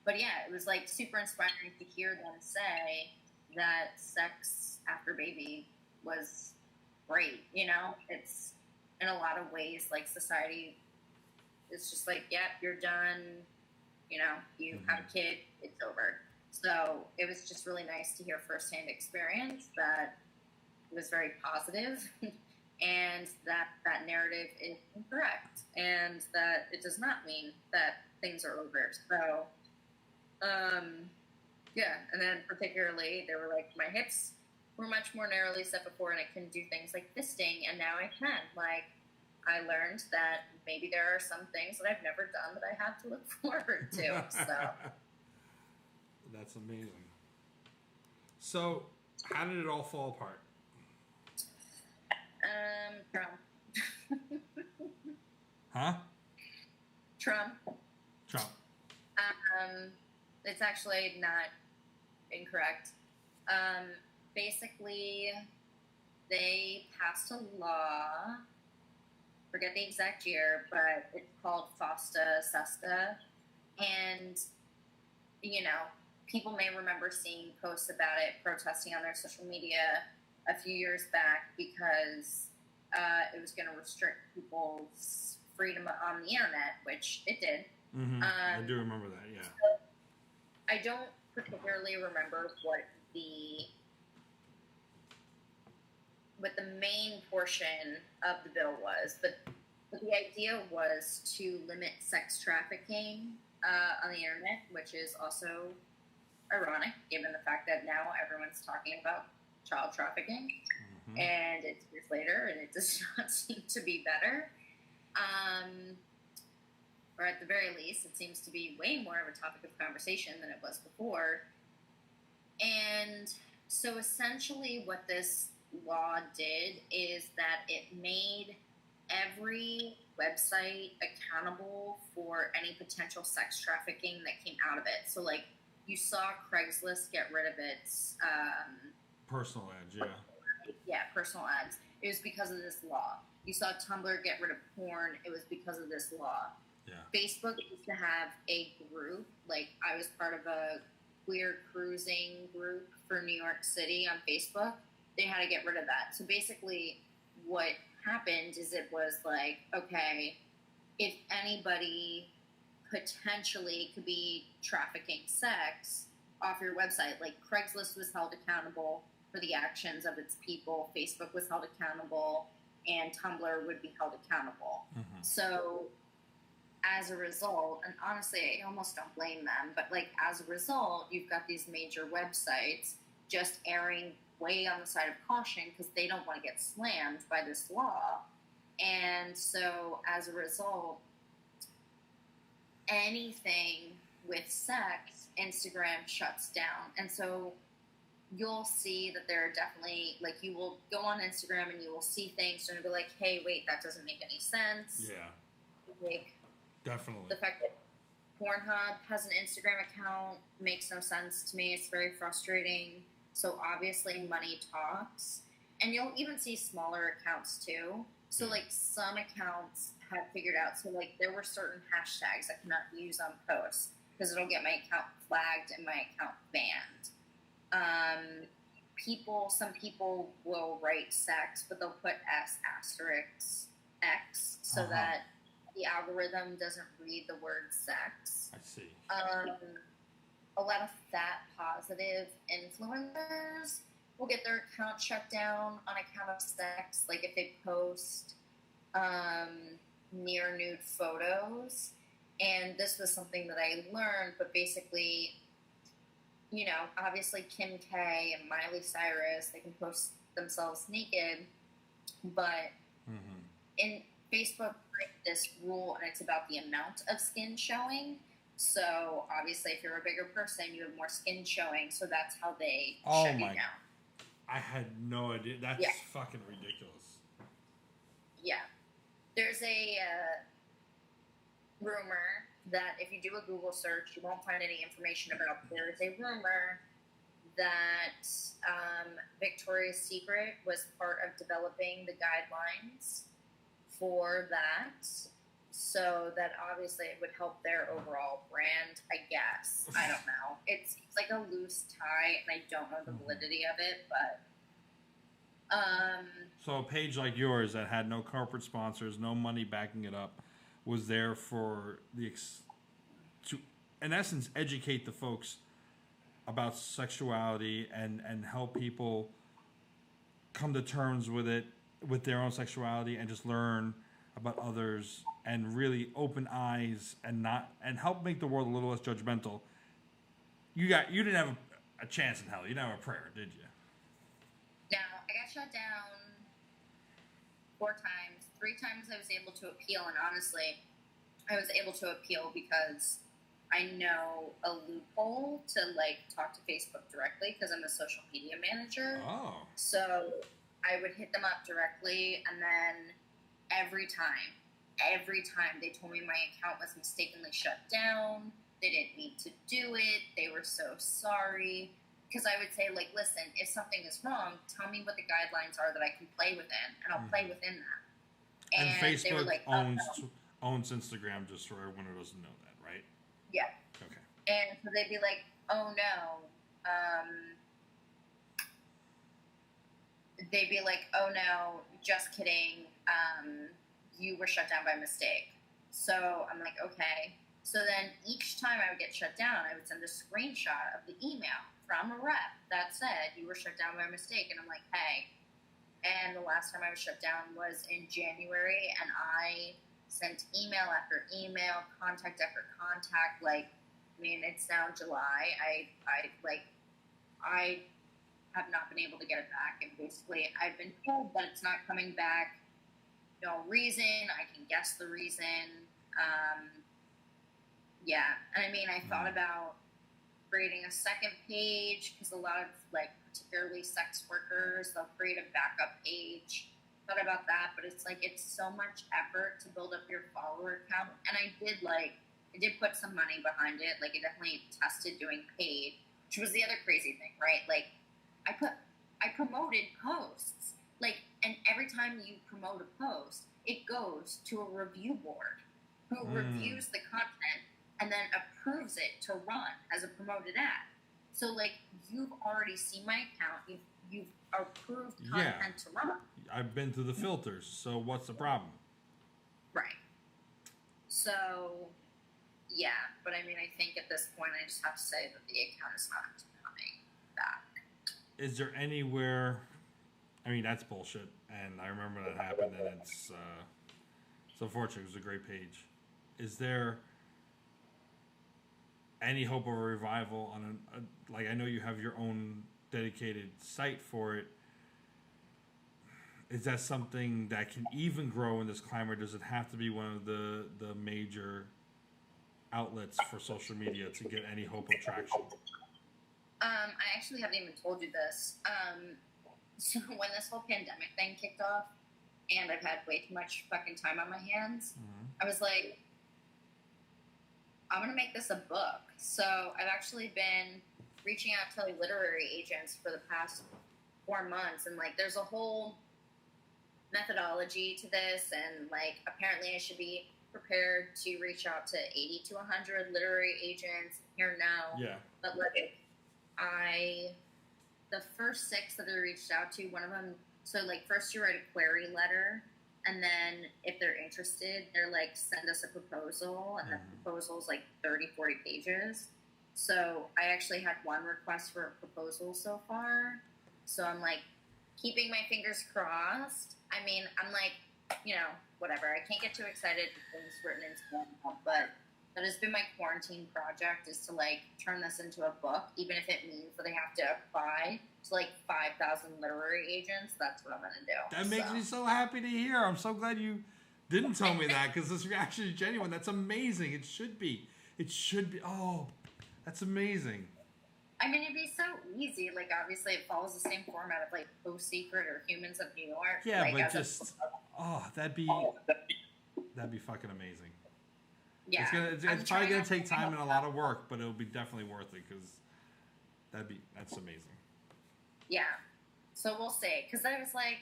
But yeah, it was like super inspiring to hear them say that sex after baby was great. It's in a lot of ways like society is just like, yep, you're done. You have a kid, it's over. So it was just really nice to hear firsthand experience that it was very positive. And that narrative is incorrect, and that it does not mean that things are over. So, yeah, and then particularly, they were like, my hips were much more narrowly set before, and I couldn't do things like fisting, and now I can. Like, I learned that maybe there are some things that I've never done that I have to look forward to, so. That's amazing. So, how did it all fall apart? Trump. Huh? Trump. It's actually not incorrect. Basically, they passed a law, forget the exact year, but it's called FOSTA SESTA, and, people may remember seeing posts about it, protesting on their social media a few years back because it was going to restrict people's freedom on the internet, which it did. I do remember that, yeah. So I don't particularly remember what the main portion of the bill was, but the idea was to limit sex trafficking on the internet, which is also ironic given the fact that now everyone's talking about child trafficking, and it's years later, and it does not seem to be better. Or at the very least, it seems to be way more of a topic of conversation than it was before. And so essentially what this law did is that it made every website accountable for any potential sex trafficking that came out of it. So, like, you saw Craigslist get rid of its personal ads, personal ads. It was because of this law. You saw Tumblr get rid of porn. It was because of this law. Yeah. Facebook used to have a group. Like, I was part of a queer cruising group for New York City on Facebook. They had to get rid of that. So basically what happened is it was like, okay, if anybody potentially could be trafficking sex off your website, like Craigslist was held accountable for the actions of its people, Facebook was held accountable, and Tumblr would be held accountable. So as a result, and honestly, I almost don't blame them, but like as a result, you've got these major websites just erring way on the side of caution because they don't want to get slammed by this law. And so as a result, anything with sex, Instagram shuts down. And so you'll see that there are definitely, like, you will go on Instagram and you will see things and be like, hey, wait, that doesn't make any sense. Yeah. Like, definitely. The fact that Pornhub has an Instagram account makes no sense to me. It's very frustrating. So obviously money talks. And you'll even see smaller accounts too. So like some accounts have figured out, so like there were certain hashtags I cannot use on posts because it'll get my account flagged and my account banned. Some people will write sex, but they'll put **X so that the algorithm doesn't read the word sex. I see. A lot of fat positive influencers will get their account shut down on account of sex, like if they post near nude photos. And this was something that I learned, but basically, you know, obviously Kim K and Miley Cyrus, they can post themselves naked, but in Facebook, this rule, and it's about the amount of skin showing. So obviously, if you're a bigger person, you have more skin showing. So that's how they shut you down. I had no idea. That's fucking ridiculous. Yeah. There's a rumor that if you do a Google search, you won't find any information about. There is a rumor that Victoria's Secret was part of developing the guidelines for that, so that obviously it would help their overall brand, I guess. I don't know. It's like a loose tie, and I don't know the validity of it, but... So a page like yours that had no corporate sponsors, no money backing it up, was there for to, in essence, educate the folks about sexuality and help people come to terms with it, with their own sexuality, and just learn about others and really open eyes and help make the world a little less judgmental. You didn't have a chance in hell. You didn't have a prayer, did you? No, I got shut down 4 times. 3 times I was able to appeal, and honestly, I was able to appeal because I know a loophole to like talk to Facebook directly because I'm a social media manager. Oh. So I would hit them up directly, and then every time they told me my account was mistakenly shut down. They didn't mean to do it. They were so sorry. Because I would say, like, listen, if something is wrong, tell me what the guidelines are that I can play within, and I'll play within that. And Facebook they were like, owns Instagram, just for everyone who doesn't know that, right? Yeah. Okay. And so they'd be like, oh no. They'd be like, oh no, just kidding. You were shut down by mistake. So I'm like, okay. So then each time I would get shut down, I would send a screenshot of the email from a rep that said you were shut down by mistake. And I'm like, hey. And the last time I was shut down was in January, and I sent email after email, contact after contact. Like, I mean, it's now July. I have not been able to get it back, and basically I've been told that it's not coming back. No reason. I can guess the reason. Yeah, and I mean, I thought about creating a second page because a lot of, like, particularly sex workers, they'll create a backup page. Thought about that, but it's like, it's so much effort to build up your follower count. And I did put some money behind it. Like, I definitely tested doing paid, which was the other crazy thing, right? Like, I promoted posts, like, and every time you promote a post, it goes to a review board who reviews the content and then approves it to run as a promoted ad. So, like, you've already seen my account. You've approved content to run. I've been through the filters, so what's the problem? Right. So, yeah. But, I mean, I think at this point I just have to say that the account is not coming back. Is there anywhere... I mean, that's bullshit, and I remember that happened, and it's unfortunate. It was a great page. Is there any hope of a revival on like, I know you have your own dedicated site for it. Is that something that can even grow in this climate? Does it have to be one of the major outlets for social media to get any hope of traction? I actually haven't even told you this. So when this whole pandemic thing kicked off, and I've had way too much fucking time on my hands, I was like, I'm going to make this a book. So I've actually been reaching out to, like, literary agents for the past 4 months, and, like, there's a whole methodology to this, and, like, apparently I should be prepared to reach out to 80 to 100 literary agents here now. Yeah. But, like, the first 6 that I reached out to, one of them, so, like, first you write a query letter, and then if they're interested, they're like, send us a proposal, and the proposal's like 30, 40 pages. So I actually had one request for a proposal so far. So I'm, like, keeping my fingers crossed. I mean, I'm like, you know, whatever. I can't get too excited if things written into them, but that has been my quarantine project, is to, like, turn this into a book, even if it means that I have to apply to, like, 5,000 literary agents. That's what I'm going to do. That makes me so happy to hear. I'm so glad you didn't tell me that, because this reaction is genuine. That's amazing. It should be. It should be. Oh, that's amazing. I mean, it'd be so easy. Like, obviously, it follows the same format of, like, Post Secret or Humans of New York. Yeah, like, but just, that'd be fucking amazing. Yeah. It's probably going to take time and a lot of work, but it'll be definitely worth it, because that's amazing. Yeah. So we'll see. Because I was like,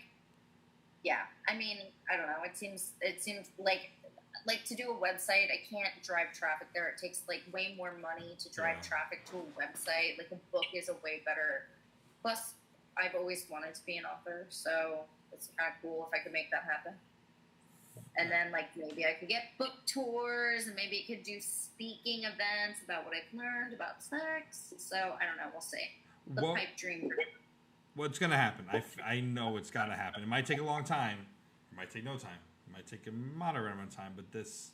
yeah, I mean, I don't know. It seems like to do a website, I can't drive traffic there. It takes, like, way more money to drive traffic to a website. Like, a book is a way better. Plus, I've always wanted to be an author, so it's kind of cool if I could make that happen. And then, like, maybe I could get book tours, and maybe I could do speaking events about what I've learned about sex. So, I don't know. We'll see. The pipe dream. What's going to happen? I know it's got to happen. It might take a long time. It might take no time. It might take a moderate amount of time. But this...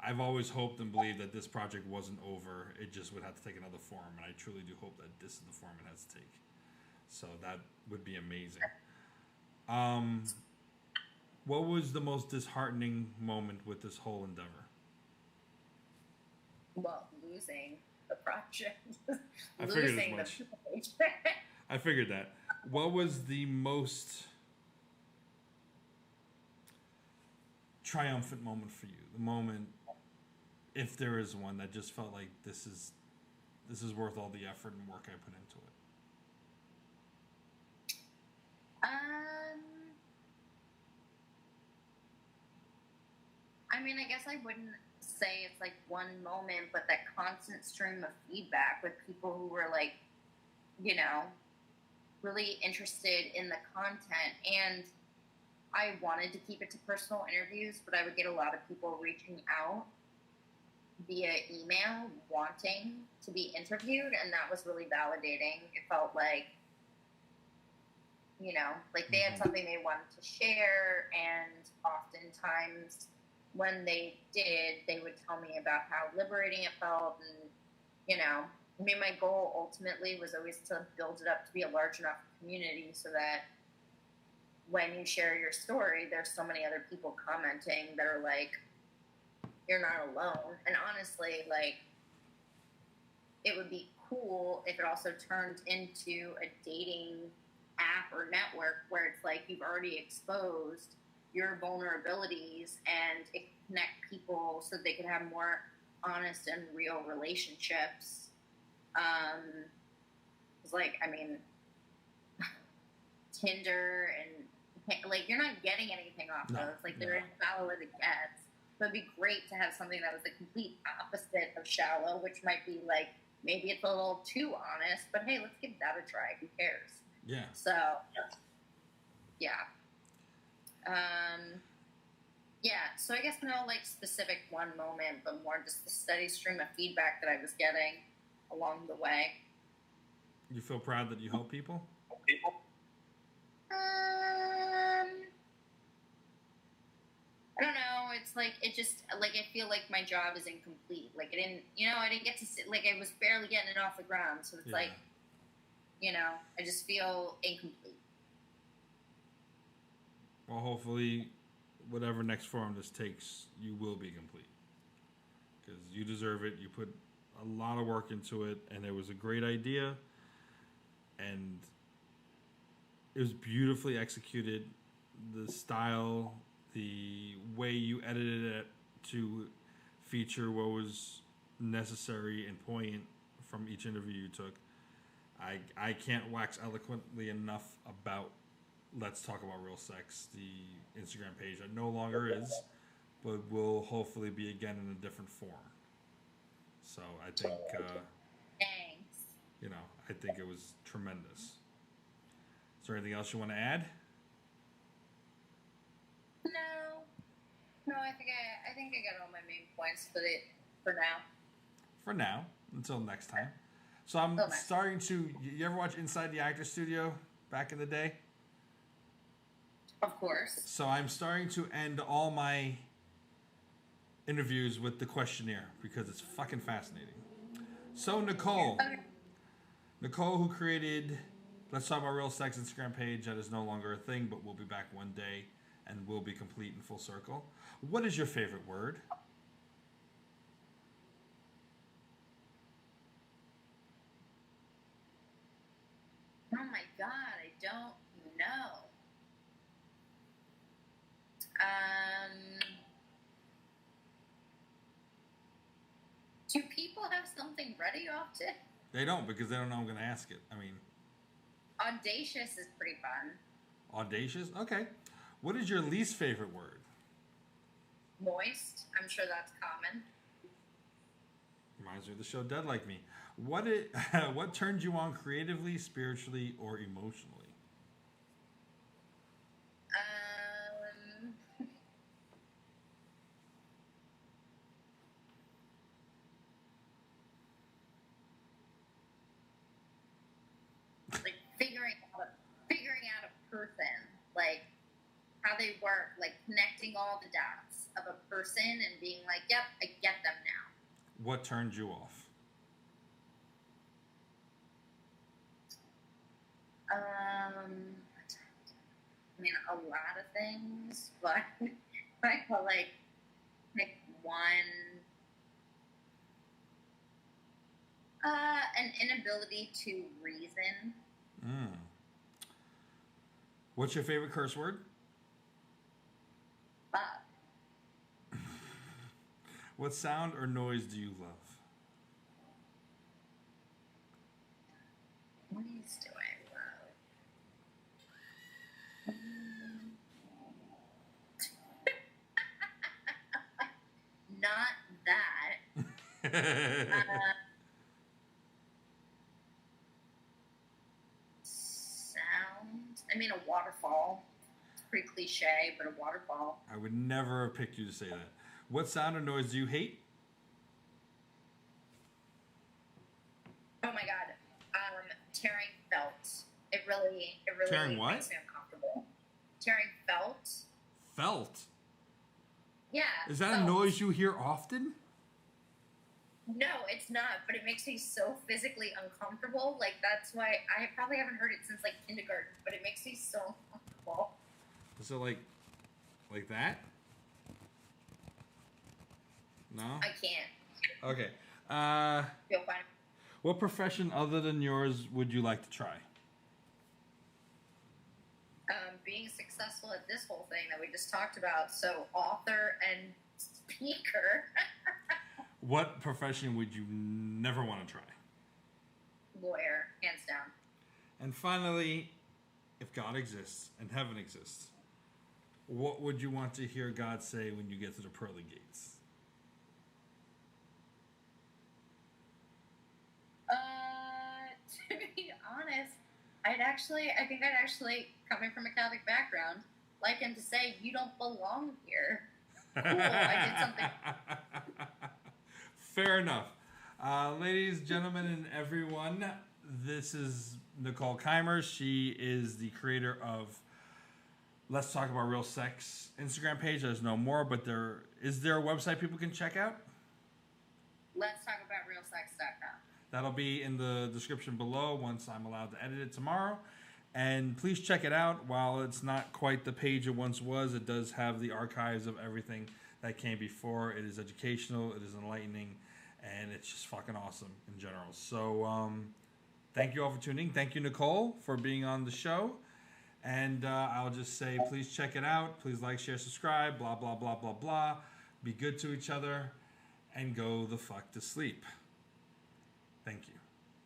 I've always hoped and believed that this project wasn't over. It just would have to take another form. And I truly do hope that this is the form it has to take. So, that would be amazing. What was the most disheartening moment with this whole endeavor? Well, losing the project. I figured as much. I figured that. What was the most triumphant moment for you? The moment, if there is one, that just felt like this is worth all the effort and work I put into it. I mean, I guess I wouldn't say it's, like, one moment, but that constant stream of feedback with people who were, like, you know, really interested in the content. And I wanted to keep it to personal interviews, but I would get a lot of people reaching out via email wanting to be interviewed, and that was really validating. It felt like you know, like they had something they wanted to share, and oftentimes when they did, they would tell me about how liberating it felt. And, you know, I mean, my goal ultimately was always to build it up to be a large enough community so that when you share your story, there's so many other people commenting that are like, you're not alone. And honestly, like, it would be cool if it also turned into a dating app or network where it's like you've already exposed your vulnerabilities and it can connect people so they can have more honest and real relationships. It's like, I mean, Tinder and like you're not getting anything off those. Like they're shallow as it gets. So it'd be great to have something that was the complete opposite of shallow, which might be like maybe it's a little too honest, but hey, let's give that a try. Who cares? Yeah. So, yeah. Yeah, so I guess no like specific one moment, but more just the steady stream of feedback that I was getting along the way. You feel proud that you help people? I don't know. It's like, it just, like, I feel like my job is incomplete. Like, I didn't get to sit, like, I was barely getting it off the ground. So it's like, you know, I just feel incomplete. Well, hopefully, whatever next form this takes, you will be complete. Because you deserve it. You put a lot of work into it, and it was a great idea. And it was beautifully executed. The style, the way you edited it to feature what was necessary and poignant from each interview you took. I can't wax eloquently enough about Let's Talk About Real Sex, the Instagram page that no longer is, but will hopefully be again in a different form. So I think, Thanks. You know, I think it was tremendous. Is there anything else you want to add? No, I think I got all my main points for now. For now, until next time. So I'm starting to. You ever watch Inside the Actor Studio back in the day? Of course. So I'm starting to end all my interviews with the questionnaire because it's fucking fascinating. So Nicole, who created Let's Talk About Real Sex Instagram page that is no longer a thing, but will be back one day and will be complete in full circle. What is your favorite word? Oh my God, I don't know. Do people have something ready often? They don't, because they don't know I'm going to ask it. I mean, audacious is pretty fun. Audacious? Okay. What is your least favorite word? Moist. I'm sure that's common. Reminds me of the show Dead Like Me. What turns you on creatively, spiritually, or emotionally? Like figuring out a person, like how they work, like connecting all the dots of a person and being like, yep, I get them now. What turned you off? I mean, a lot of things, but I feel like pick one. An inability to reason. What's your favorite curse word? Fuck. What sound or noise do you love? What do I love? Not that. Sound. I mean, a waterfall. It's pretty cliche, but a waterfall. I would never have picked you to say that. What sound or noise do you hate? Oh my God. Tearing felt. It really Tearing what? makes me uncomfortable. Tearing felt. Felt? Yeah. Is that felt. a noise you hear often? No, it's not, but it makes me so physically uncomfortable. Like, that's why I probably haven't heard it since, like, kindergarten, but it makes me so uncomfortable. Is it like that? No? I can't. Okay. Feel fine. What profession other than yours would you like to try? Being successful at this whole thing that we just talked about, so author and speaker. What profession would you never want to try? Lawyer, hands down. And finally, if God exists and heaven exists, what would you want to hear God say when you get to the pearly gates? To be honest, I think I'd actually, coming from a Catholic background, like him to say, "You don't belong here." Cool, I did something. Fair enough. Ladies, gentlemen, and everyone, this is Nicole Keimer. She is the creator of Let's Talk About Real Sex Instagram page. There's no more, but is there a website people can check out? Let's talk about realsex.com. That'll be in the description below once I'm allowed to edit it tomorrow. And please check it out. While it's not quite the page it once was, it does have the archives of everything that came before. It is educational, it is enlightening, and it's just fucking awesome in general. So thank you all for tuning in. Thank you, Nicole, for being on the show. And I'll just say, please check it out. Please like, share, subscribe, blah, blah, blah, blah, blah. Be good to each other, and go the fuck to sleep. Thank you.